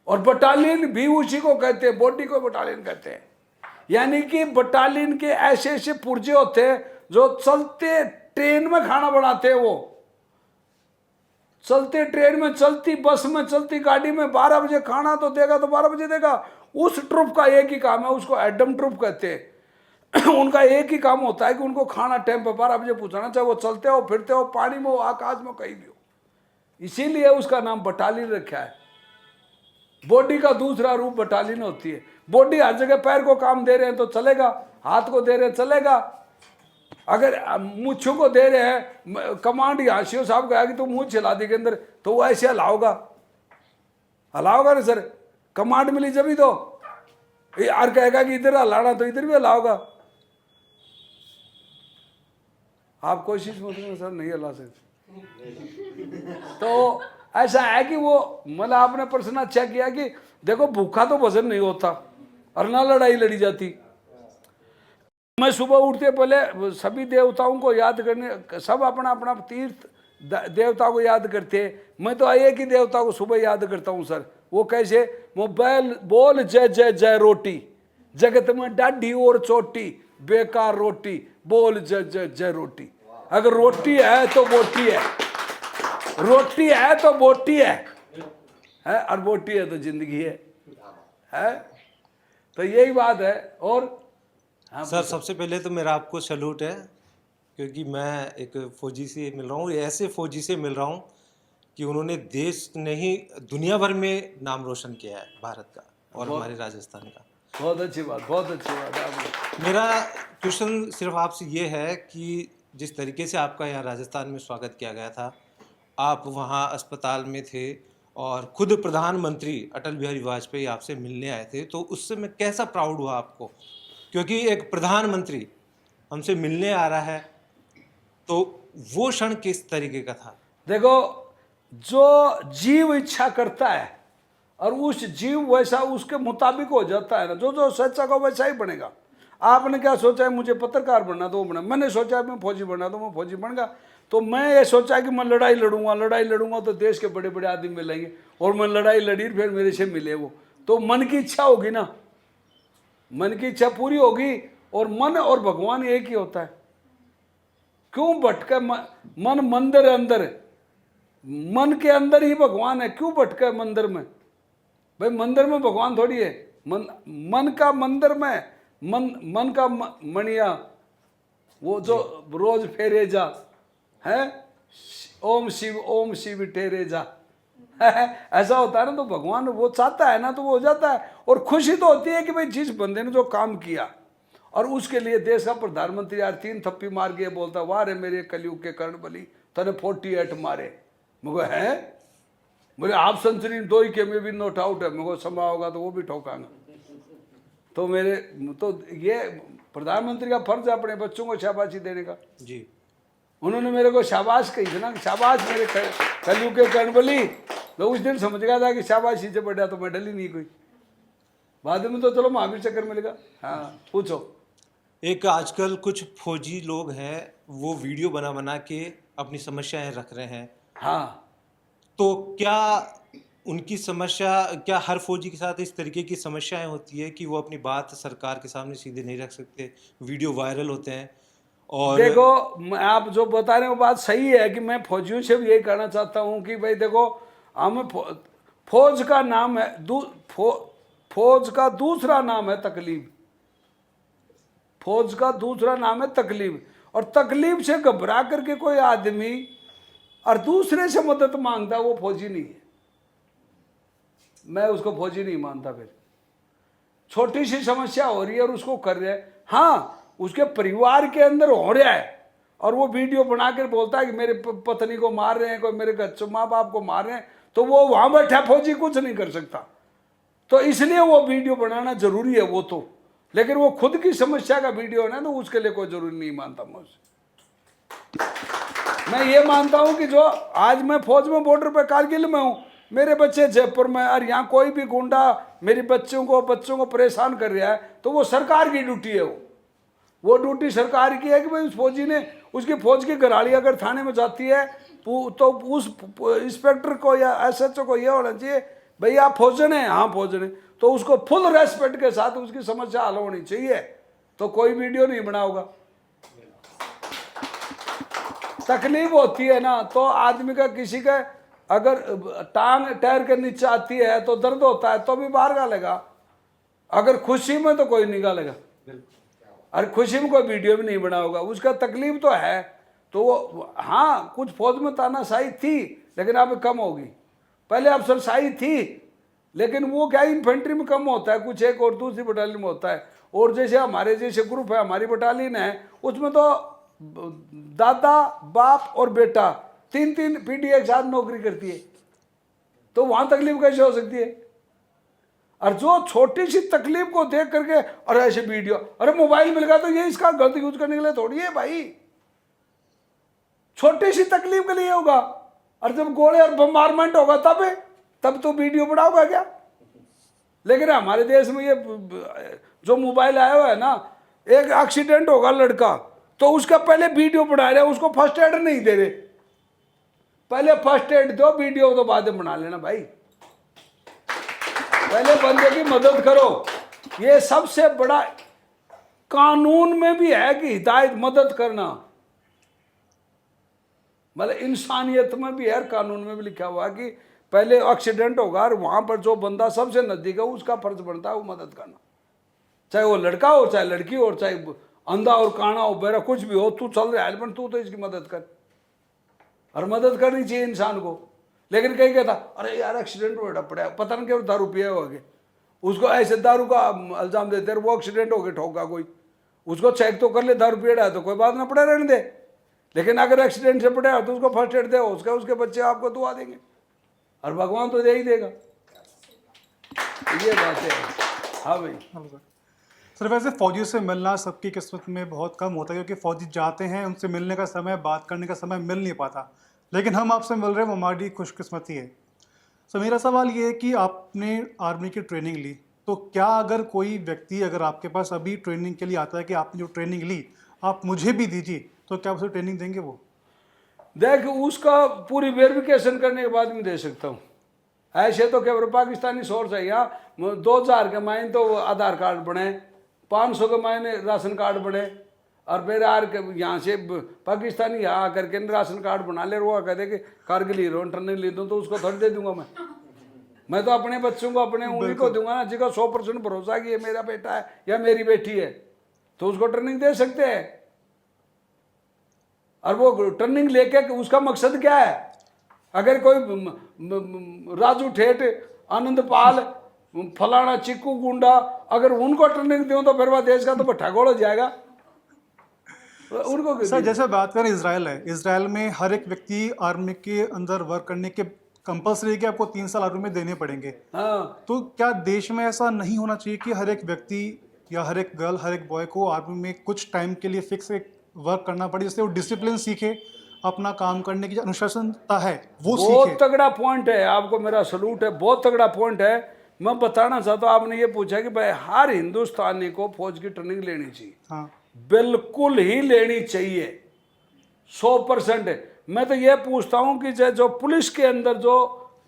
और बटालियन भी उसी को कहते हैं, बॉडी को बटालियन कहते हैं। यानी कि बटालियन के ऐसे ऐसे पुर्जे होते हैं जो चलते ट्रेन में खाना बनाते हैं, वो चलते ट्रेन में, चलती बस में, चलती गाड़ी में 12 बजे खाना तो देगा, तो 12 बजे देगा। उस ट्रुप का एक ही काम है, उसको एडम ट्रुप कहते हैं। उनका एक ही काम होता है कि उनको खाना टाइम पे 12 बजे पहुंचाना, चाहे वो चलते हो, फिरते हो, पानी में हो, आकाश में, कहीं भी हो। इसीलिए उसका नाम बटालियन रखा है। बॉडी का दूसरा रूप बटालियन होती है। बॉडी हर जगह पैर को काम दे रहे हैं तो चलेगा, हाथ को दे रहे हैं चलेगा। अगर मुच्छों को दे रहे हैं कमांड, यहाँ सीओ साहब कहा कि तुम मुँह चला दी के अंदर, तो वो ऐसे हलाओगा ना सर, कमांड मिली जब ही तो यार कहेगा कि इधर हलाना, तो इधर भी हलाओगा। आप कोशिश मत करो सर, नहीं हला सकते। तो ऐसा है कि वो मतलब आपने प्रश्न अच्छा किया कि देखो भूखा तो वजन नहीं होता और ना लड़ाई लड़ी जाती। मैं सुबह उठते पहले सभी देवताओं को याद करने, सब अपना अपना तीर्थ देवता को याद करते हैं। मैं तो एक ही देवता को सुबह याद करता हूँ सर। वो कैसे? वो बोल जय जय जय रोटी, जगत में डाढ़ी और चोटी, बेकार रोटी, बोल जय जय जय रोटी। अगर रोटी है तो बोटी है, रोटी है तो बोटी है, और बोटी है तो जिंदगी है? तो यही बात है। और हाँ सर, सबसे पहले तो मेरा आपको सैल्यूट है, क्योंकि मैं एक फौजी से मिल रहा हूँ, ऐसे फौजी से मिल रहा हूँ कि उन्होंने देश नहीं दुनिया भर में नाम रोशन किया है भारत का और हमारे राजस्थान का। बहुत अच्छी बात, बहुत अच्छी बात आपने। मेरा क्वेश्चन सिर्फ आपसे ये है कि जिस तरीके से आपका यहाँ राजस्थान में स्वागत किया गया था, आप वहाँ अस्पताल में थे और खुद प्रधानमंत्री अटल बिहारी वाजपेयी आपसे मिलने आए थे, तो उससे मैं कैसा प्राउड हुआ आपको, क्योंकि एक प्रधानमंत्री हमसे मिलने आ रहा है, तो वो क्षण किस तरीके का था? देखो, जो जीव इच्छा करता है और उस जीव वैसा उसके मुताबिक हो जाता है ना, जो सच्चा को वैसा ही बनेगा। आपने क्या सोचा है मुझे पत्रकार बनना तो वो बना, मैंने सोचा है मैं फौजी बनना तो मैं फौजी बन गया। तो मैं ये सोचा कि मैं लड़ाई लड़ूंगा तो देश के बड़े बड़े आदमी मिलेंगे, और मैं लड़ाई लड़ी फिर मेरे से मिले वो। तो मन की इच्छा होगी ना, मन की इच्छा पूरी होगी। और मन और भगवान एक ही होता है। क्यों भटके मन मंदिर अंदर, मन के अंदर ही भगवान है, क्यों भटके मंदिर में? भाई मंदिर में भगवान थोड़ी है, मन का मंदिर में, मन का मणिया, वो जो रोज फेरे जा है, ओम शिव टेरे जा ऐसा होता है ना। तो भगवान वो चाहता है ना, तो वो हो जाता है। और खुशी तो होती है कि भाई जिस बंदे ने जो काम किया और उसके लिए देश का प्रधानमंत्री यार 3 थप्पी मार के बोलता, वाह रे मेरे कलयुग के कर्ण बली, तने 48 मारे। मुझे है, बोले हाफ सेंचुरी 2 ही के में भी नॉट आउट है, मुझे समा होगा तो वो भी ठोकांगा। तो मेरे तो ये प्रधानमंत्री का फर्ज है अपने बच्चों को शाबाशी देने का। जी, उन्होंने मेरे को शाबाश कही थी ना, शाबाश मेरे कलयुग के कर्ण बली। तो उस दिन समझ गया था कि शाबाशी से बढ़िया तो मेडल ही नहीं कोई। बाद में तो चलो महावीर चक्कर मिलेगा। हाँ पूछो। एक आजकल कुछ फौजी लोग हैं, वो वीडियो बना के अपनी समस्याएं रख रहे हैं। हाँ, तो क्या उनकी समस्या, क्या हर फौजी के साथ इस तरीके की समस्याएं होती है कि वो अपनी बात सरकार के सामने सीधे नहीं रख सकते, वीडियो वायरल होते हैं? और देखो, आप जो बता रहे हो बात सही है कि मैं फौजियों से भी यही कहना चाहता हूँ कि भाई देखो, हम फौज का नाम है, फौज का दूसरा नाम है तकलीफ। फौज का दूसरा नाम है तकलीफ। और तकलीफ से घबरा करके कोई आदमी और दूसरे से मदद मांगता, वो फौजी नहीं है। मैं उसको फौजी नहीं मानता। फिर छोटी सी समस्या हो रही है और उसको कर रहे हैं, हाँ उसके परिवार के अंदर हो रहा है और वो वीडियो बनाकर बोलता है कि मेरे पत्नी को मार रहे हैं, कोई मेरे माँ बाप को मार रहे हैं, तो वो वहां बैठा फौजी कुछ नहीं कर सकता। तो इसलिए वो वीडियो बनाना जरूरी है वो तो, लेकिन वो खुद की समस्या का वीडियो है ना, तो उसके लिए कोई जरूरी नहीं मानता मैं उसे। मैं ये मानता हूं कि जो आज मैं फौज में बॉर्डर पे कारगिल में हूं, मेरे बच्चे जयपुर में, और यहाँ कोई भी गुंडा मेरे बच्चों को परेशान कर रहा है, तो वो सरकार की ड्यूटी है। वो ड्यूटी सरकार की है कि भाई उस फौजी ने, उसकी फौज की गराड़ी अगर थाने में जाती है तो उस इंस्पेक्टर को या SHO को ये होना चाहिए, भाई आप फौजन हैं, हाँ फौजन है, तो उसको फुल रेस्पेक्ट के साथ उसकी समस्या हल होनी चाहिए। तो कोई वीडियो नहीं बना होगा। तकलीफ होती है ना, तो आदमी का किसी का अगर टांग टैर के नीचे आती है तो दर्द होता है, तो भी बाहर गालेगा। अगर खुशी में तो कोई नहीं गालेगा, और खुशी में कोई वीडियो भी नहीं बना होगा। उसका तकलीफ तो है, तो वो हाँ कुछ फौज में तानाशाही थी, लेकिन अब कम होगी। पहले अफसरशाही थी, लेकिन वो क्या इन्फेंट्री में कम होता है, कुछ एक और दूसरी बटालियन में होता है। और जैसे हमारे जैसे ग्रुप है, हमारी बटालियन है, उसमें तो दादा बाप और बेटा तीन पीढ़ी एक साथ नौकरी करती है, तो वहां तकलीफ कैसे हो सकती है। और जो छोटी सी तकलीफ को देख करके और ऐसे वीडियो, अरे मोबाइल मिल गया तो ये इसका गलत यूज करने के लिए थोड़ी है भाई, छोटी सी तकलीफ के लिए होगा। और जब गोले और बम्बारमेंट होगा तब तो वीडियो बनाओगा क्या। लेकिन हमारे देश में ये जो मोबाइल आया हुआ है ना, एक एक्सीडेंट होगा लड़का, तो उसका पहले वीडियो बना रहे, उसको फर्स्ट एड नहीं दे रहे। पहले फर्स्ट एड दो, वीडियो तो बाद में बना लेना भाई, पहले बंदे की मदद करो। ये सबसे बड़ा कानून में भी है कि हिदायत मदद करना, मतलब इंसानियत में भी है, कानून में भी लिखा हुआ है कि पहले एक्सीडेंट होगा और वहां पर जो बंदा सबसे नजदीक है उसका फर्ज बनता है वो मदद करना, चाहे वो लड़का हो, चाहे लड़की हो, चाहे अंधा और काना हो, बेरा कुछ भी हो, तू चल रहा है हेलमेट, तू तो इसकी मदद कर। और मदद करनी चाहिए इंसान को। लेकिन कहीं कहता अरे यार एक्सीडेंट हो पड़ा, पता नहीं क्यों दारू पिया हो गए, उसको ऐसे दारू का इल्जाम देते वो एक्सीडेंट हो गया, ठोका कोई, उसको चेक तो कर ले, दारू पिया है तो कोई बात ना, पड़े रहने दे। लेकिन अगर एक्सीडेंट से पड़ा तो उसको फर्स्ट एड दे, उसके बच्चे आपको दुआ देंगे, और भगवान तो दे ही देगा। ये बात है। हाँ भाई। सर वैसे फौजी से मिलना सबकी किस्मत में बहुत कम होता है, क्योंकि फौजी जाते हैं, उनसे मिलने का समय, बात करने का समय मिल नहीं पाता। लेकिन हम आपसे मिल रहे हैं, वो हमारी खुशकिस्मती है। सो मेरा सवाल ये है कि आपने आर्मी की ट्रेनिंग ली, तो क्या अगर कोई व्यक्ति अगर आपके पास अभी ट्रेनिंग के लिए आता है कि आपने जो ट्रेनिंग ली आप मुझे भी दीजिए, तो क्या उसे ट्रेनिंग देंगे वो? देख, उसका पूरी वेरिफिकेशन करने के बाद मैं दे सकता हूँ। ऐसे तो केवल पाकिस्तानी सोर्स है, यहाँ 2000 के मायने तो आधार कार्ड बने, 500 के मायने राशन कार्ड बने, और फिर आर के यहाँ से पाकिस्तानी यहाँ आकर के राशन कार्ड बना ले, वो कहते कि कारगिल हीरो ट्रेनिंग ले दूँ, तो उसको थोड़ी दे दूंगा मैं तो अपने बच्चों को, अपने उन्हीं को दूंगा ना जिसका 100% भरोसा कि ये मेरा बेटा है या मेरी बेटी है, तो उसको ट्रेनिंग दे सकते हैं। और वो ट्रेनिंग लेके उसका मकसद क्या है? अगर कोई राजू ठेठ, आनंद पाल, फलाना चिक्कू गुंडा, अगर उनको ट्रेनिंग दूं तो फिर वह देश का तो भट्ठा गोल हो जाएगा। उनको सर जैसे बात करें इजराइल है, इजराइल में हर एक व्यक्ति आर्मी के अंदर वर्क करने के कंपल्सरी कि आपको 3 साल आर्मी में देने पड़ेंगे। हाँ, तो क्या देश में ऐसा नहीं होना चाहिए कि हर एक व्यक्ति या हर एक गर्ल, हर एक बॉय को आर्मी में कुछ टाइम के लिए फिक्स वर्क करना पड़े, जिससे वो डिसिप्लिन सीखे, अपना काम करने की जो अनुशासनता है वो सीखे? बहुत तगड़ा पॉइंट है, आपको मेरा सलूट है, बहुत तगड़ा पॉइंट है। मैं बताना चाहता हूँ, आपने ये पूछा कि भाई हर हिंदुस्तानी को फौज की ट्रेनिंग लेनी चाहिए। हाँ, बिल्कुल ही लेनी चाहिए, 100%। मैं तो ये पूछता हूँ कि जो पुलिस के अंदर जो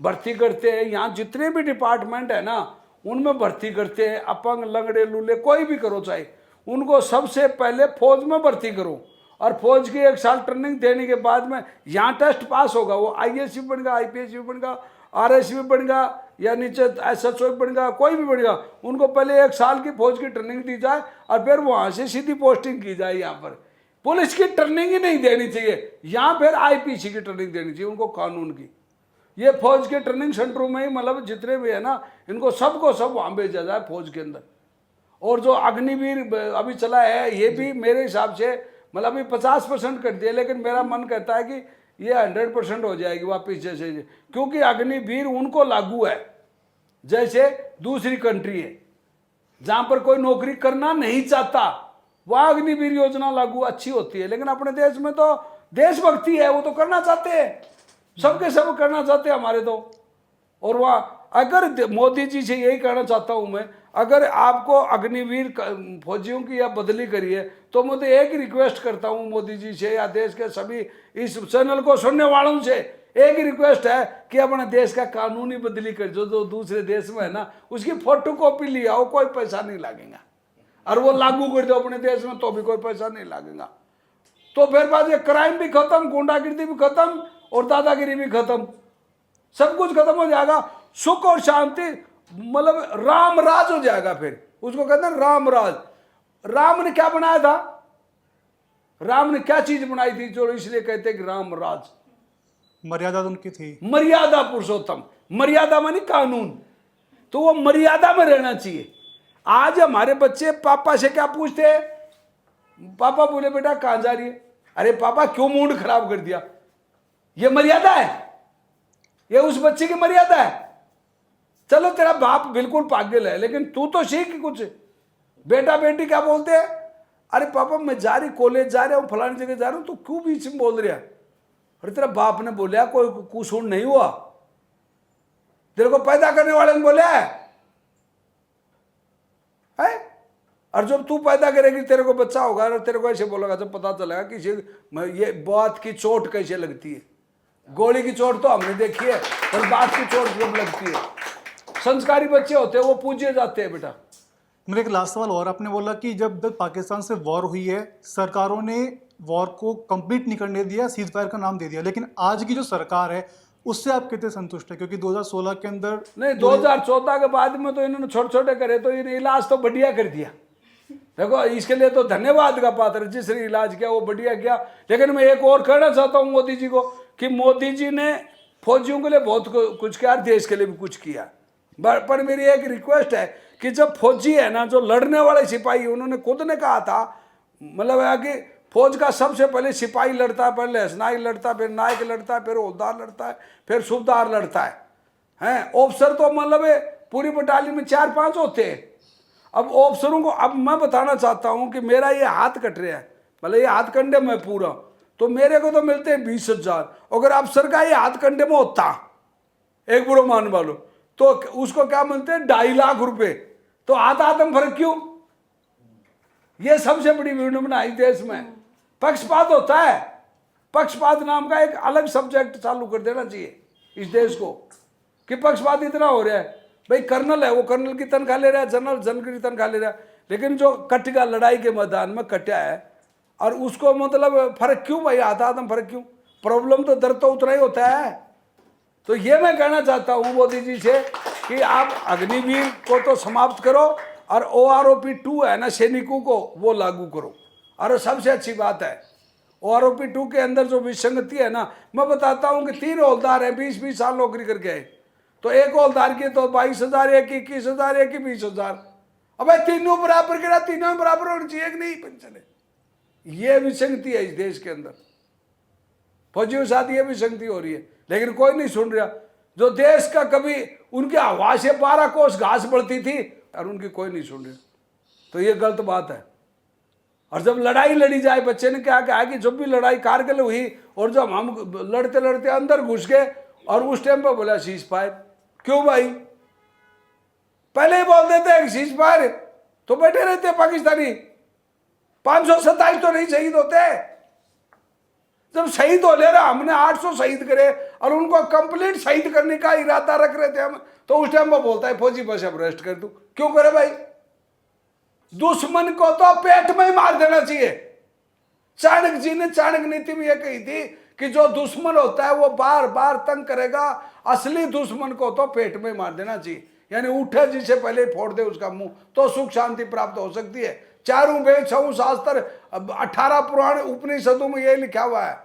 भर्ती करते हैं, यहाँ जितने भी डिपार्टमेंट है ना उनमें भर्ती करते हैं, अपंग, लंगड़े, लूले, कोई भी करो चाहे, उनको सबसे पहले फौज में भर्ती करो, और फौज की 1 साल ट्रेनिंग देने के बाद में यहाँ टेस्ट पास होगा, वो IAS भी बनेगा, IPS भी बनेगा, RS भी बनेगा, या नीचे SHO भी बनेगा, कोई भी बनेगा। उनको पहले 1 साल की फौज की ट्रेनिंग दी जाए और फिर वहाँ से सीधी पोस्टिंग की जाए। यहाँ पर पुलिस की ट्रेनिंग ही नहीं देनी चाहिए, यहाँ फिर IPC की ट्रेनिंग देनी चाहिए उनको, कानून की। ये फौज के ट्रेनिंग सेंटरों में ही, मतलब जितने भी है ना, इनको सबको सब वहाँ भेजा जाए फौज के अंदर। और जो अग्निवीर अभी चला है, ये भी मेरे हिसाब से मतलब अभी 50% कर दिया, लेकिन मेरा मन कहता है कि ये 100% हो जाएगी वापिस जैसे, क्योंकि अग्निवीर उनको लागू है जैसे दूसरी कंट्री है जहां पर कोई नौकरी करना नहीं चाहता, वहां अग्निवीर योजना लागू अच्छी होती है। लेकिन अपने देश में तो देशभक्ति है, वो तो करना चाहते हैं, सबके सब करना चाहते हैं हमारे तो। और वह अगर मोदी जी से यही कहना चाहता हूं मैं, अगर आपको अग्निवीर फौजियों की या बदली करिए तो मैं तो एक ही रिक्वेस्ट करता हूं मोदी जी से या देश के सभी इस चैनल को सुनने वालों से, एक ही रिक्वेस्ट है कि अपने देश का कानूनी बदली कर, जो दूसरे देश में है ना उसकी फोटो कॉपी ले आओ, कोई पैसा नहीं लगेगा, और वो लागू कर दो अपने देश में तो भी कोई पैसा नहीं लगेगा। तो फिर बाद ये क्राइम भी खत्म, गुंडागिर्दी भी खत्म और दादागिरी भी खत्म, सब कुछ खत्म हो जाएगा, सुख और शांति, मतलब राम राज हो जाएगा। फिर उसको कहते हैं राम राज। राम ने क्या बनाया था, राम ने क्या चीज बनाई थी जो इसलिए कहते हैं कि राम राज? मर्यादा तो उनकी थी, मर्यादा पुरुषोत्तम, मर्यादा मानी कानून, तो वो मर्यादा में रहना चाहिए। आज हमारे बच्चे पापा से क्या पूछते हैं, पापा बोले बेटा कहां जा रही है, अरे पापा क्यों मूड खराब कर दिया, ये मर्यादा है, ये उस बच्चे की मर्यादा है। चलो तेरा बाप बिल्कुल पागल है लेकिन तू तो सीख कुछ। बेटा बेटी क्या बोलते हैं, अरे पापा मैं जा रही कॉलेज जा रहा हूं, फलानी जगह जा रहा हूं, तो क्यों बीच में बोल रहा है? अरे तेरा बाप ने बोला, कोई कुसूर नहीं हुआ, तेरे को पैदा करने वाले ने बोला है? और जब तू पैदा करेगी तेरे को बच्चा होगा और तेरे को ऐसे बोलेगा, जब पता चलेगा कि ये बात की चोट कैसे लगती है। गोली की चोट तो हमने देखी है, और बात की चोट जब लगती है, संस्कारी बच्चे होते हैं वो पूजे जाते हैं बेटा। मेरा एक लास्ट सवाल और, आपने बोला कि जब पाकिस्तान से वॉर हुई है सरकारों ने वॉर को कंप्लीट नहीं करने दिया, सीज फायर का नाम दे दिया, लेकिन आज की जो सरकार है उससे आप कितने संतुष्ट है? क्योंकि 2016 के अंदर नहीं, 2014 के बाद में तो इन्होंने छोटे छोटे करे, तो इन्हें इलाज तो बढ़िया कर दिया। देखो इसके लिए तो धन्यवाद का पात्र, जिसने इलाज किया वो बढ़िया किया। लेकिन मैं एक और कहना चाहता हूँ मोदी जी को कि मोदी जी ने फौजियों के लिए बहुत कुछ किया, देश के लिए भी कुछ किया। पर मेरी एक रिक्वेस्ट है कि जब फौजी है ना, जो लड़ने वाले सिपाही, उन्होंने खुद ने कहा था, मतलब है कि फौज का सबसे पहले सिपाही लड़ता है, पहले हसनाई लड़ता है, फिर नायक लड़ता है, फिर हौलदार लड़ता है, फिर सूबेदार लड़ता है। ऑफिसर तो मतलब पूरी बटालियन में 4-5 होते हैं। अब ऑफिसरों को, अब मैं बताना चाहता हूँ कि मेरा ये हाथ कट रहा है, मतलब ये हाथ कंडे में पूरा, तो मेरे को तो मिलते हैं 20,000। अगर अफसर का ये हाथ कंडे में होता, एक बुढ़ो मान वालों, तो उसको क्या मिलते हैं 2.5 लाख रुपए। तो हाथ में फर्क क्यों? ये सबसे बड़ी वीडियो बनाई देश में। पक्षपात होता है, पक्षपात नाम का एक अलग सब्जेक्ट चालू कर देना चाहिए इस देश को, कि पक्षपात इतना हो रहा है। भाई कर्नल है, वो कर्नल की तनख्वाह ले रहा है, जनरल जनरल की तनख्वाह ले रहा है, लेकिन जो कटेगा लड़ाई के मैदान में कटा है, और उसको मतलब फर्क क्यों भाई, हाथ में फर्क क्यों? प्रॉब्लम तो दर्द तो उतना ही होता है। तो ये मैं कहना चाहता हूँ मोदी जी से कि आप अग्निवीर को तो समाप्त करो, और OROP 2 है ना सैनिकों को, वो लागू करो। और सबसे अच्छी बात है OROP 2 के अंदर जो विसंगति है ना, मैं बताता हूँ कि 3 हौलदार हैं, 20-20 साल नौकरी करके आए, तो एक हौलदार की तो 22,000, एक 21,000, एक 20,000। अब तीनों बराबर करा, तीनों बराबर होनी चाहिए कि नहीं पेंशन? ये विसंगति है इस देश के अंदर, फौजियों के साथ ये विसंगति हो रही है, लेकिन कोई नहीं सुन रहा। जो देश का कभी उनके हवा से 12 कोस घास बढ़ती थी और उनकी कोई नहीं सुन रहा, तो ये गलत बात है। और जब लड़ाई लड़ी जाए, बच्चे ने क्या कहा कि जब भी लड़ाई कारगिल हुई और जब हम लड़ते लड़ते अंदर घुस गए, और उस टाइम पर बोला सीज फायर, क्यों भाई? पहले ही बोल देते हैं सीज फायर, तो बैठे रहते पाकिस्तानी। 527 तो नहीं शहीद होते। जब शहीद हो ले रहा, हमने 800 शहीद करे और उनको कंप्लीट शहीद करने का इरादा रख रहे थे हम, तो उस टाइम पर बोलता है फौजी बस अब रेस्ट कर दूं। क्यों करे भाई? दुश्मन को तो पेट में ही मार देना चाहिए। चाणक्य जी ने चाणक्य नीति में यह कही थी कि जो दुश्मन होता है वो बार बार तंग करेगा, असली दुश्मन को तो पेट में मार देना चाहिए। यानी उठे जिसे पहले फोड़ दे उसका मुंह, तो सुख शांति प्राप्त हो सकती है। 4 वेद 6 शास्त्र 18 पुराण उपनिषदों में यह लिखा हुआ है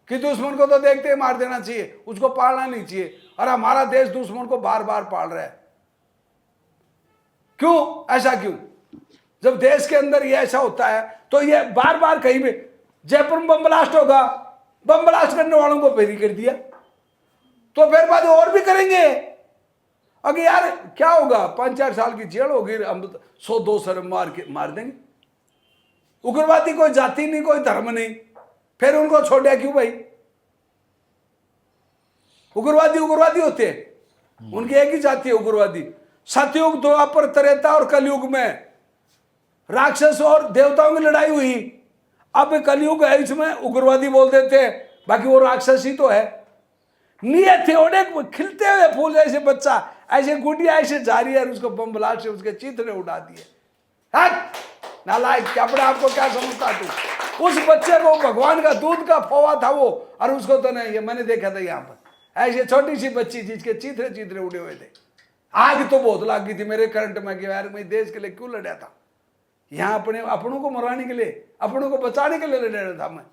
कि दुश्मन को तो देखते ही मार देना चाहिए, उसको पालना नहीं चाहिए। और हमारा देश दुश्मन को बार बार पाल रहा है। क्यों? ऐसा क्यों? जब देश के अंदर ये ऐसा होता है तो ये बार बार कहीं भी, जयपुर में बम ब्लास्ट होगा, बम ब्लास्ट करने वालों को बरी कर दिया, तो फिर बाद और भी करेंगे। अगर यार क्या होगा, 5-4 साल की जेल होगी, हम 100-200 मार देंगे। उग्रवादी कोई जाति नहीं, कोई धर्म नहीं, फिर उनको छोड़ा क्यों भाई? उग्रवादी होते हैं, उनकी एक ही जाति है उग्रवादी। सतयुग, द्वापर, त्रेता और कलयुग में राक्षस और देवताओं की लड़ाई हुई। अब कलयुग है, इसमें उग्रवादी बोल देते हैं, बाकी वो राक्षस ही तो है। नियत थे उन्हें खिलते हुए फूल जैसे बच्चा, ऐसे गुड़िया ऐसे जा रही है, उसको बम ब्लास्ट से उसके चित्र उड़ा दिए। हट नालायक, अपने आपको क्या समझता तू? उस बच्चे को भगवान का दूध का फौवा था वो, और उसको तो नहीं, ये मैंने देखा था यहाँ पर, ऐसे छोटी सी बच्ची जिसके चित्र उड़े हुए थे। आग तो बहुत लग गई थी मेरे करंट में कि यार मैं देश के लिए क्यों लड़ा था, यहाँ अपनों को मरवाने के लिए, अपनों को बचाने के लिए लड़ा था मैं।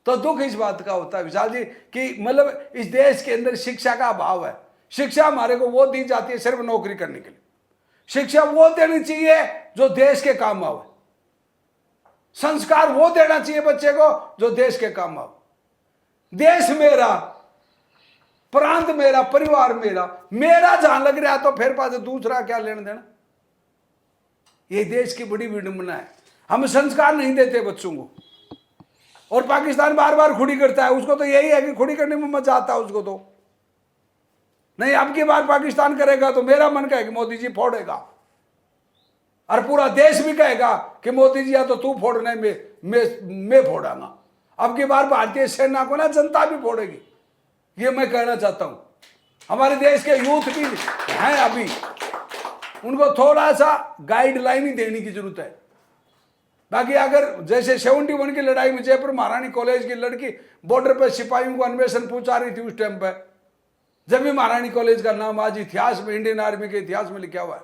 तो दुख इस बात का होता है विशाल जी कि मतलब इस देश के अंदर शिक्षा का अभाव है। शिक्षा हमारे को वो दी जाती है सिर्फ नौकरी करने के लिए। शिक्षा वो देनी चाहिए जो देश के काम आवे। संस्कार वो देना चाहिए बच्चे को जो देश के काम आवे। देश मेरा, प्रांत मेरा, परिवार मेरा जहां लग रहा है तो फिर पास दूसरा क्या लेना देना। ये देश की बड़ी विडंबना है, हम संस्कार नहीं देते बच्चों को। और पाकिस्तान बार बार खुड़ी करता है, उसको तो यही है कि खुड़ी करने में मजा आता है उसको। तो नहीं, अब की बार पाकिस्तान करेगा तो मेरा मन कहेगा मोदी जी फोड़ेगा, और पूरा देश भी कहेगा कि मोदी जी या तो तू फोड़ना है, मैं फोड़ांगा। अब की बार भारतीय सेना को ना जनता भी फोड़ेगी, ये मैं कहना चाहता हूं। हमारे देश के यूथ भी हैं, अभी उनको थोड़ा सा गाइडलाइन ही देने की जरूरत है। बाकी अगर जैसे 71 की लड़ाई में जयपुर महारानी कॉलेज की लड़की बॉर्डर पर सिपाहियों को अन्वेषण पूछा रही थी उस टाइम पर, जब भी महारानी कॉलेज का नाम आज इतिहास में, इंडियन आर्मी के इतिहास में लिखा हुआ है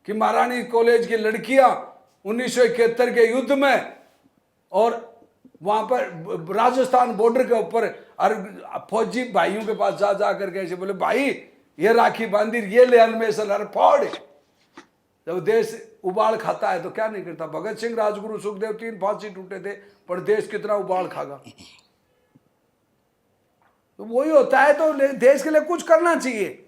कि महारानी कॉलेज की लड़कियां 1971 के युद्ध में और वहां पर राजस्थान बॉर्डर के ऊपर फौजी भाइयों के पास जा करके ऐसे बोले, भाई ये राखी बांधी, ये ले अन्वेषण, अरे फोड़। जब देश उबाल खाता है तो क्या नहीं करता। भगत सिंह, राजगुरु, सुखदेव 3 फांसी टूटे थे, पर देश कितना उबाल खागा। तो वही होता है। तो देश के लिए कुछ करना चाहिए।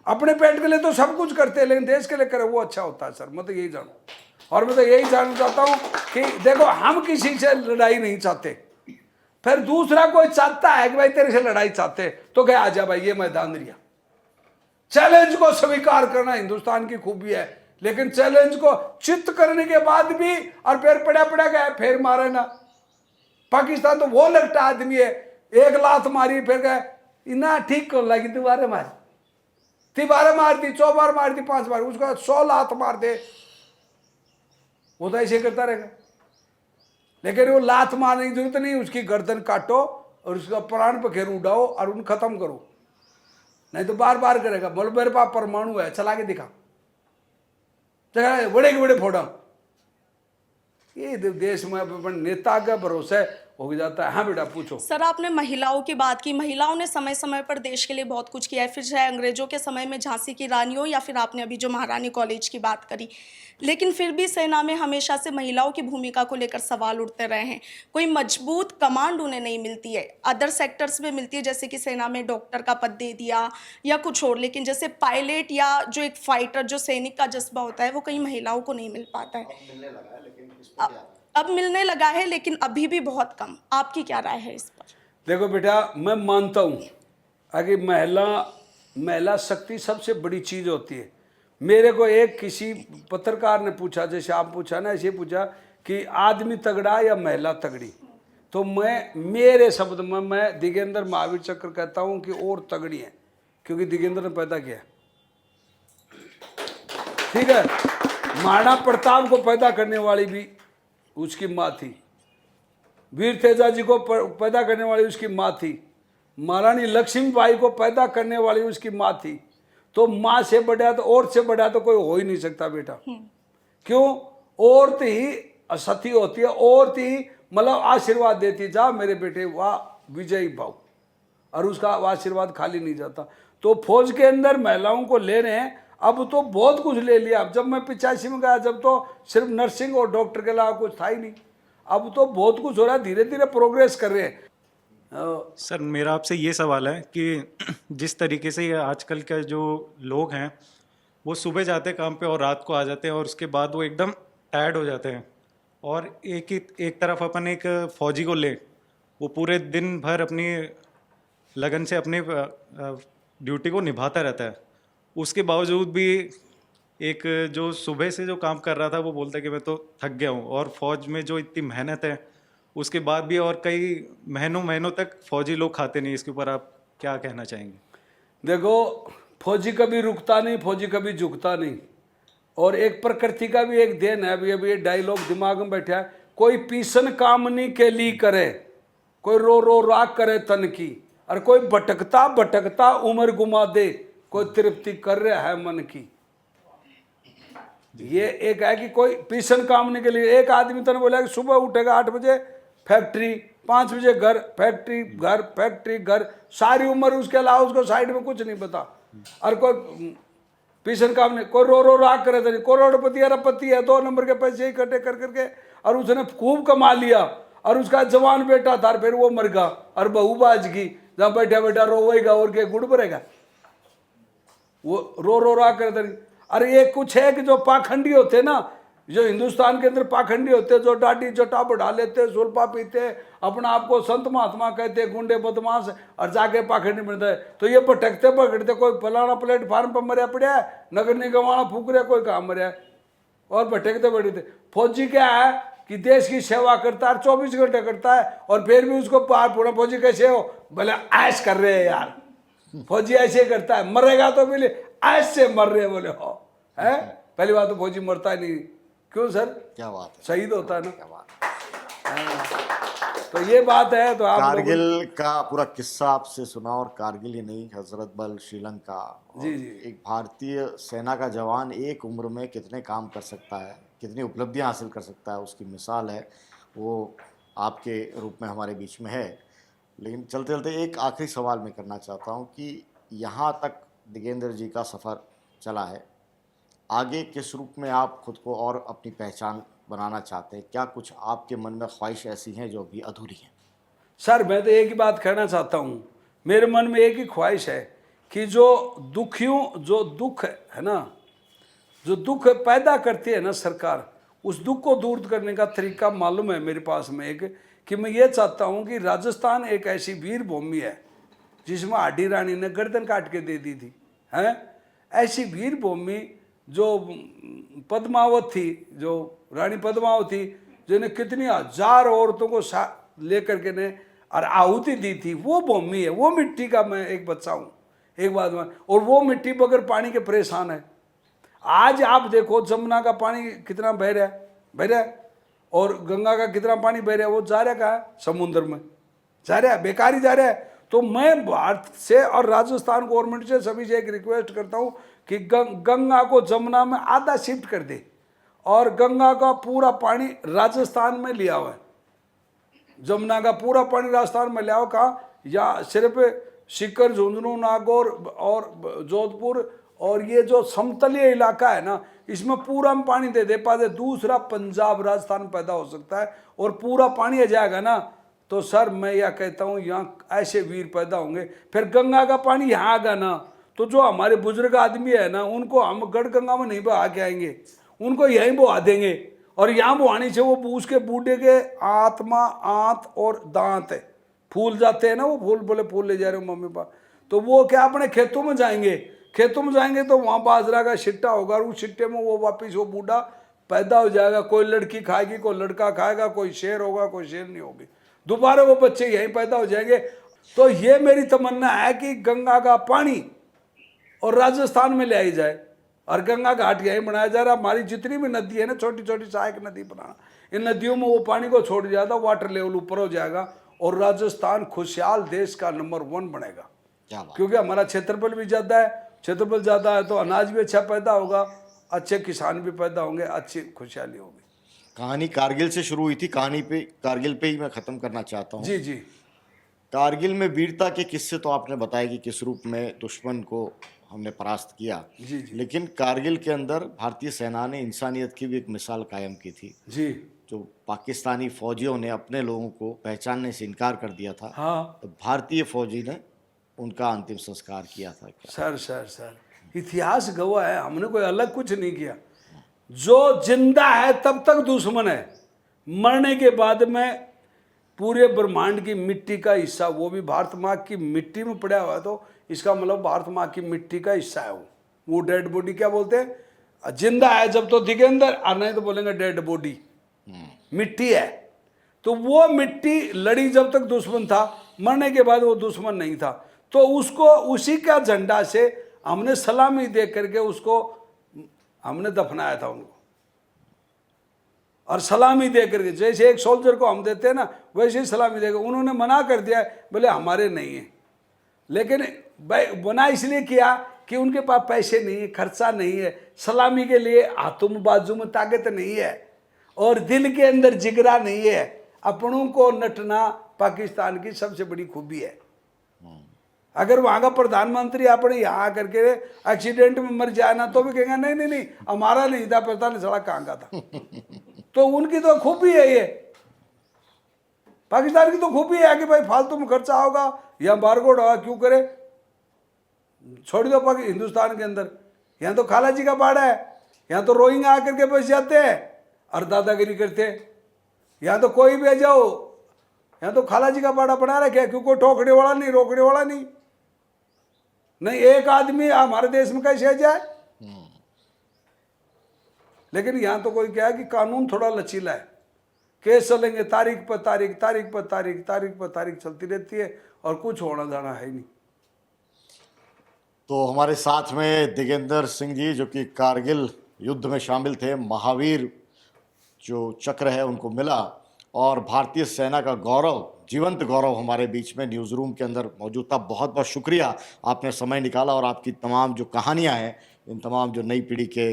अपने पेट के लिए तो सब कुछ करते हैं, लेकिन देश के लिए करे वो अच्छा होता है सर। मैं तो यही जानू, और मैं तो यही जानना चाहता हूं कि देखो, हम किसी से लड़ाई नहीं चाहते, फिर दूसरा कोई चाहता है कि भाई तेरे से लड़ाई चाहते, तो क्या आ जा भाई, ये मैदान रिया। चैलेंज को स्वीकार करना हिंदुस्तान की खूबी है, लेकिन चैलेंज को चित्त करने के बाद भी और फिर पड़ा गया फिर मारे ना। पाकिस्तान तो वो लगता आदमी है, एक लात मारी फिर गए इना ठीक कर लगी, दोबारा मारी, 3 मार दी, 4 बार मार दी, 5 बार, उसको 100 लात मार दे, वो तो ऐसे करता रहेगा। लेकिन वो लात मारने की जरूरत नहीं, उसकी गर्दन काटो और उसका प्राण पखेरु उड़ाओ और उन खत्म करो, नहीं तो बार बार करेगा। बोल मेरे पास परमाणु है, चला के दिखा, बड़े के बड़े फोड़ा। ये देश में अपन नेता का भरोसा हो जाता है। हाँ बेटा पूछो। सर, आपने महिलाओं की बात की। महिलाओं ने समय समय पर देश के लिए बहुत कुछ किया है, फिर चाहे अंग्रेजों के समय में झांसी की रानी हो या फिर आपने अभी जो महारानी कॉलेज की बात करी, लेकिन फिर भी सेना में हमेशा से महिलाओं की भूमिका को लेकर सवाल उठते रहे हैं। कोई मजबूत कमांड उन्हें नहीं मिलती है, अदर सेक्टर्स में मिलती है, जैसे कि सेना में डॉक्टर का पद दे दिया या कुछ और, लेकिन जैसे पायलट या जो एक फाइटर, जो सैनिक का जज्बा होता है, वो कहीं महिलाओं को नहीं मिल पाता है। अब मिलने लगा है, लेकिन अभी भी बहुत कम। आपकी क्या राय है इस पर? देखो बेटा, मैं मानता हूँ अगर महिला शक्ति सबसे बड़ी चीज़ होती है। मेरे को एक किसी पत्रकार ने पूछा, जैसे आप पूछा ना, ऐसे पूछा कि आदमी तगड़ा या महिला तगड़ी, तो मेरे शब्द में मैं दिगेंद्र महावीर चक्र कहता हूँ कि और तगड़ी है, क्योंकि दिगेंद्र ने पैदा किया। ठीक है, महाराणा प्रताप को पैदा करने वाली भी उसकी माँ थी, वीर तेजा जी को पैदा करने वाली उसकी माँ थी, महारानी लक्ष्मीबाई को पैदा करने वाली उसकी माँ थी। तो माँ से बड़ा तो औरत से बड़ा तो कोई हो ही नहीं सकता बेटा। क्यों? औरत ही सती होती है, औरत ही मतलब आशीर्वाद देती, जा मेरे बेटे वाह विजयी भाव, और उसका आशीर्वाद खाली नहीं जाता। तो फौज के अंदर महिलाओं को ले रहे हैं, अब तो बहुत कुछ ले लिया। जब मैं 85 में गया, जब तो सिर्फ नर्सिंग और डॉक्टर के अलावा कुछ था ही नहीं। अब तो बहुत कुछ हो रहा है, धीरे धीरे प्रोग्रेस कर रहे हैं। सर मेरा आपसे ये सवाल है कि जिस तरीके से ये आजकल के जो लोग हैं वो सुबह जाते हैं काम पे और रात को आ जाते हैं और उसके बाद वो एकदम टायर्ड हो जाते हैं, और एक तरफ अपन एक फौजी को ले, वो पूरे दिन भर अपनी लगन से अपनी ड्यूटी को निभाता रहता है, उसके बावजूद भी एक जो सुबह से जो काम कर रहा था वो बोलता है कि मैं तो थक गया हूँ, और फौज में जो इतनी मेहनत है उसके बाद भी और कई महीनों तक फौजी लोग खाते नहीं। इसके ऊपर आप क्या कहना चाहेंगे? देखो, फौजी कभी रुकता नहीं, फौजी कभी झुकता नहीं, और एक प्रकृति का भी एक देन है। अभी ये डायलॉग दिमाग में बैठा है, कोई पीसन कामनी के लिए करे, कोई रो रो राग करे तन की, और कोई भटकता भटकता उम्र गुमा दे, कोई तृप्ति कर रहा है मन की। ये एक है कि कोई पीसन कामने के लिए। एक आदमी तो ने बोला कि सुबह उठेगा 8 बजे फैक्ट्री, 5 बजे घर, फैक्ट्री घर, फैक्ट्री घर, सारी उम्र उसके अलावा उसको साइड में कुछ नहीं पता। और कोई पीसन कामने, कोई रो रो राग करे तो नहीं, करोड़पति अरबपति है, 2 नंबर के पैसे इकट्ठे कर करके, और उसने खूब कमा लिया, और उसका जवान बेटा था, फिर वो मर गया, और बहू बाज की, जहाँ बैठा बैठा रोएगा और क्या गुड़ भरेगा, वो रो रो राग करे तो नहीं। अरे ये कुछ है कि जो पाखंडी होते ना, जो हिंदुस्तान के अंदर पाखंडी होते, जो दाढ़ी जटा बढ़ा लेते, सुल्पा पीते, अपना आपको संत महात्मा कहते, गुंडे बदमाश, और जाके पाखंडी बनता है। तो ये भटकते भटकते कोई फलाना प्लेटफार्म पर मरिया पड़ा है, नगर निगम वाला फूक रहा, कोई काम मरिया, और भटकते भटकते। फौजी क्या है कि देश की सेवा करता है, 24 घंटे करता है, और फिर भी उसको पार पूरा। फौजी कैसे हो, भले ऐश कर रहे हैं यार, फौजी ऐसे करता है, मरेगा तो बोले ऐसे मर रहे बोले हो है। पहली बात तो फौजी मरता ही नहीं, क्यों सर? क्या बात है, शहीद होता है ना। क्या बात है। तो ये बात है। तो आप कारगिल का पूरा किस्सा आपसे सुना, और कारगिल ही नहीं, हजरत बल, श्रीलंका, जी जी, एक भारतीय सेना का जवान एक उम्र में कितने काम कर सकता है, कितनी उपलब्धियां हासिल कर सकता है, उसकी मिसाल है, वो आपके रूप में हमारे बीच में है। लेकिन चलते चलते एक आखिरी सवाल मैं करना चाहता हूँ कि यहाँ तक दिगेंद्र जी का सफ़र चला है, आगे किस रूप में आप खुद को और अपनी पहचान बनाना चाहते हैं? क्या कुछ आपके मन में ख्वाहिश ऐसी हैं जो अभी अधूरी हैं? सर मैं तो एक ही बात कहना चाहता हूँ, मेरे मन में एक ही ख्वाहिश है कि जो दुख है ना, जो दुख पैदा करती है ना सरकार, उस दुख को दूर करने का तरीका मालूम है मेरे पास में एक, कि मैं ये चाहता हूँ कि राजस्थान एक ऐसी वीर भूमि है जिसमें आडी रानी ने गर्दन काट के दे दी थी, हैं? ऐसी वीर भूमि जो पद्मावत थी, जो रानी पद्मावत थी, जिन्हें कितनी हजार औरतों को लेकर के ने और आहुति दी थी, वो भूमि है, वो मिट्टी का मैं एक बच्चा हूँ, एक बात में। और वो मिट्टी बगैर पानी के परेशान है। आज आप देखो जमुना का पानी कितना बह रहा है, और गंगा का कितना पानी बह रहा है, वो जा रहा कहाँ है? समुद्र में जा रहा है, बेकार ही जा रहा है। तो मैं भारत से और राजस्थान गवर्नमेंट से सभी से एक रिक्वेस्ट करता हूँ कि गंगा को जमुना में आधा शिफ्ट कर दे, और गंगा का पूरा पानी राजस्थान में लिया हुआ है, जमुना का पूरा पानी राजस्थान में लिया हुआ। कहाँ? या सिर्फ सीकर, झुंझुनू, नागौर और जोधपुर, और ये जो समतलीय इलाका है ना, इसमें पूरा हम पानी दे पाते। दूसरा पंजाब, राजस्थान पैदा हो सकता है, और पूरा पानी आ जाएगा ना, तो सर मैं यह कहता हूँ यहाँ ऐसे वीर पैदा होंगे। फिर गंगा का पानी यहाँ आगा ना, तो जो हमारे बुजुर्ग आदमी है ना, उनको हम गढ़गंगा में नहीं बहा के आएंगे, उनको यहीं बहा देंगे। और यहाँ बहाने से वो उसके बूढ़े के आत्मा, आंत और दांत है, फूल जाते हैं ना, वो फूल फूल ले जा रहे हो मम्मी पापा, तो वो क्या अपने खेतों में जाएंगे, खेतों में जाएंगे तो वहाँ बाजरा का छिट्टा होगा, और उस छिट्टे में वो वापिस वो बूढ़ा पैदा हो जाएगा। कोई लड़की खाएगी, कोई लड़का खाएगा, कोई शेर होगा, कोई शेर नहीं होगी, दोबारा वो बच्चे यहीं पैदा हो जाएंगे। तो ये मेरी तमन्ना है कि गंगा का पानी और राजस्थान में ले आई जाए, और गंगा घाट यहीं बनाया जा रहा। हमारी जितनी भी नदी है ना, छोटी छोटी सहायक नदी बनाना, इन नदियों में वो पानी को छोड़ दिया था, वाटर लेवल ऊपर हो जाएगा, और राजस्थान खुशहाल देश का नंबर 1 बनेगा। क्योंकि हमारा क्षेत्रफल भी ज़्यादा है, क्षेत्रफल ज़्यादा है तो अनाज भी अच्छा पैदा होगा, अच्छे किसान भी पैदा होंगे, अच्छी खुशहाली होगी। कहानी कारगिल से शुरू हुई थी, कारगिल पे ही मैं ख़त्म करना चाहता हूँ। जी जी। कारगिल में वीरता के किस्से तो आपने बताया कि किस रूप में दुश्मन को हमने परास्त किया। जी जी लेकिन कारगिल के अंदर भारतीय सेना ने इंसानियत की भी एक मिसाल कायम की थी। जी। जो पाकिस्तानी फौजियों ने अपने लोगों को पहचानने से इनकार कर दिया था, हाँ तो भारतीय फौजी ने उनका अंतिम संस्कार किया था। क्या सर इतिहास गवाह है, हमने कोई अलग कुछ नहीं किया। जो जिंदा है तब तक दुश्मन है, मरने के बाद में पूरे ब्रह्मांड की मिट्टी का हिस्सा, वो भी भारत माँ की मिट्टी में पड़ा हुआ है, तो इसका मतलब भारत माँ की मिट्टी का हिस्सा है वो डेड बॉडी क्या बोलते हैं, जिंदा है जब तो दिखे अंदर, और नहीं तो बोलेंगे डेड बॉडी, मिट्टी है। तो वो मिट्टी लड़ी जब तक दुश्मन था, मरने के बाद वो दुश्मन नहीं था। तो उसको उसी का झंडा से हमने सलामी दे करके उसको हमने दफनाया था उनको, और सलामी दे करके, जैसे एक सोल्जर को हम देते हैं ना, वैसे ही सलामी देकर। उन्होंने मना कर दिया, बोले हमारे नहीं है। लेकिन बना इसलिए किया कि उनके पास पैसे नहीं है, खर्चा नहीं है, सलामी के लिए हाथों में बाजू में ताकत नहीं है, और दिल के अंदर जिगरा नहीं है। अपनों को नटना पाकिस्तान की सबसे बड़ी खूबी है। अगर वहाँ का प्रधानमंत्री अपने यहाँ करके एक्सीडेंट में मर जाए ना, तो भी कहेंगे नहीं नहीं नहीं हमारा नहीं था, पता नहीं सड़ा कहाँ का था। तो उनकी तो खूबी है ये, पाकिस्तान की तो खूबी है कि भाई फालतू में खर्चा होगा या बारकोड होगा, क्यों करे, छोड़ दो। हिंदुस्तान के अंदर यहाँ तो खाला जी का बाड़ा है, यहाँ तो रोहिंग्या आकर के बस जाते हैं और दादागिरी करते हैं। यहाँ तो कोई भी आ जाओ, यहाँ तो खाला जी का बाड़ा बना रखे, क्यों कोई ठोकने वाला नहीं, रोकने वाला नहीं। नहीं एक आदमी हमारे देश में कैसे आ जाए। लेकिन यहाँ तो कोई क्या है कि कानून थोड़ा लचीला है, केस चलेंगे तारीख पर तारीख, तारीख पर तारीख, तारीख पर तारीख चलती रहती है, और कुछ होना जाना है नहीं। तो हमारे साथ में दिगेंद्र सिंह जी, जो कि कारगिल युद्ध में शामिल थे, महावीर जो चक्र है उनको मिला, और भारतीय सेना का गौरव, जीवंत गौरव हमारे बीच में न्यूज़ रूम के अंदर मौजूद था। बहुत बहुत शुक्रिया, आपने समय निकाला, और आपकी तमाम जो कहानियां हैं, इन तमाम जो नई पीढ़ी के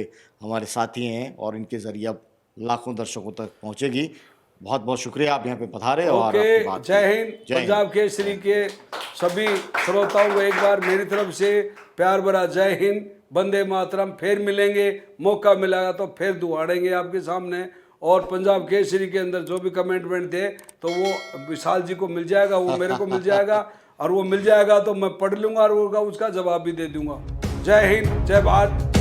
हमारे साथी हैं, और इनके ज़रिए अब लाखों दर्शकों तक पहुंचेगी। बहुत बहुत शुक्रिया, आप यहाँ पे पधारे। और आपकी बात जय हिंद। पंजाब केसरी के सभी श्रोताओं को एक बार मेरी तरफ से प्यार भरा जय हिंद, वंदे मातरम। फिर मिलेंगे, मौका मिलेगा तो फिर दुआड़ेंगे आपके सामने। और पंजाब केसरी के अंदर जो भी कमेंटमेंट थे, तो वो विशाल जी को मिल जाएगा, वो मेरे को मिल जाएगा, और वो मिल जाएगा तो मैं पढ़ लूँगा और उसका जवाब भी दे दूँगा। जय हिंद, जय भारत।